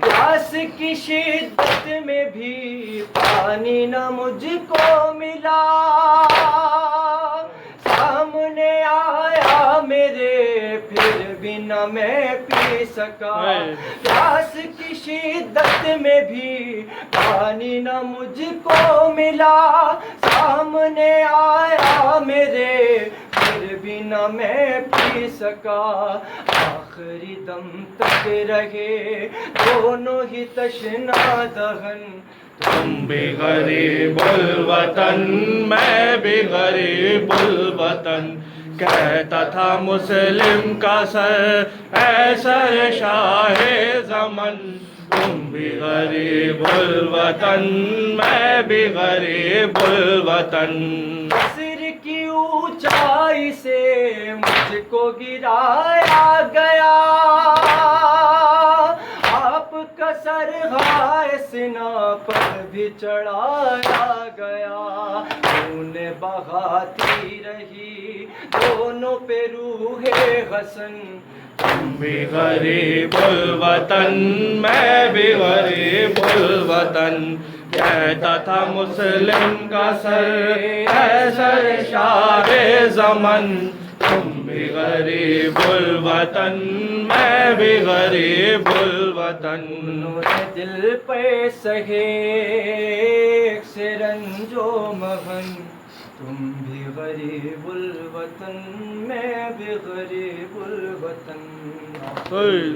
پیاس کی شدت میں بھی پانی نہ مجھ کو ملا، سامنے آیا میرے پھر بھی نہ میں پی سکا. پیاس کی شدت میں بھی پانی نہ مجھ کو ملا، سامنے آیا میرے پھر بھی نہ میں پی سکا. آخری دم تک رہے دونوں ہی تشنا دہن، تم بھی غریب الوطن میں بھی غریب الوطن. کہتا تھا مسلم کا سر اے سر شاہ زمن، تم بھی غریب الوطن میں بھی غریب الوطن. سر کی اونچائی سے مجھ کو گرایا گیا، آپ کا سر ہائے سنا پر بھی چڑھایا گیا. خون بہاتی رہی دونوں پہ روح حسن، تم بھی غریب الوطن میں بھی غریب الوطن. کہتا تھا مسلم کا سر ہے سرشار زمن، تم بھی غریب الوطن میں بھی غریب الوطن. انہوں نے دل پہ سہے ایک سے رنج و محن، تم بھی غریب الوطن میں بھی غریب الوطن. سوئی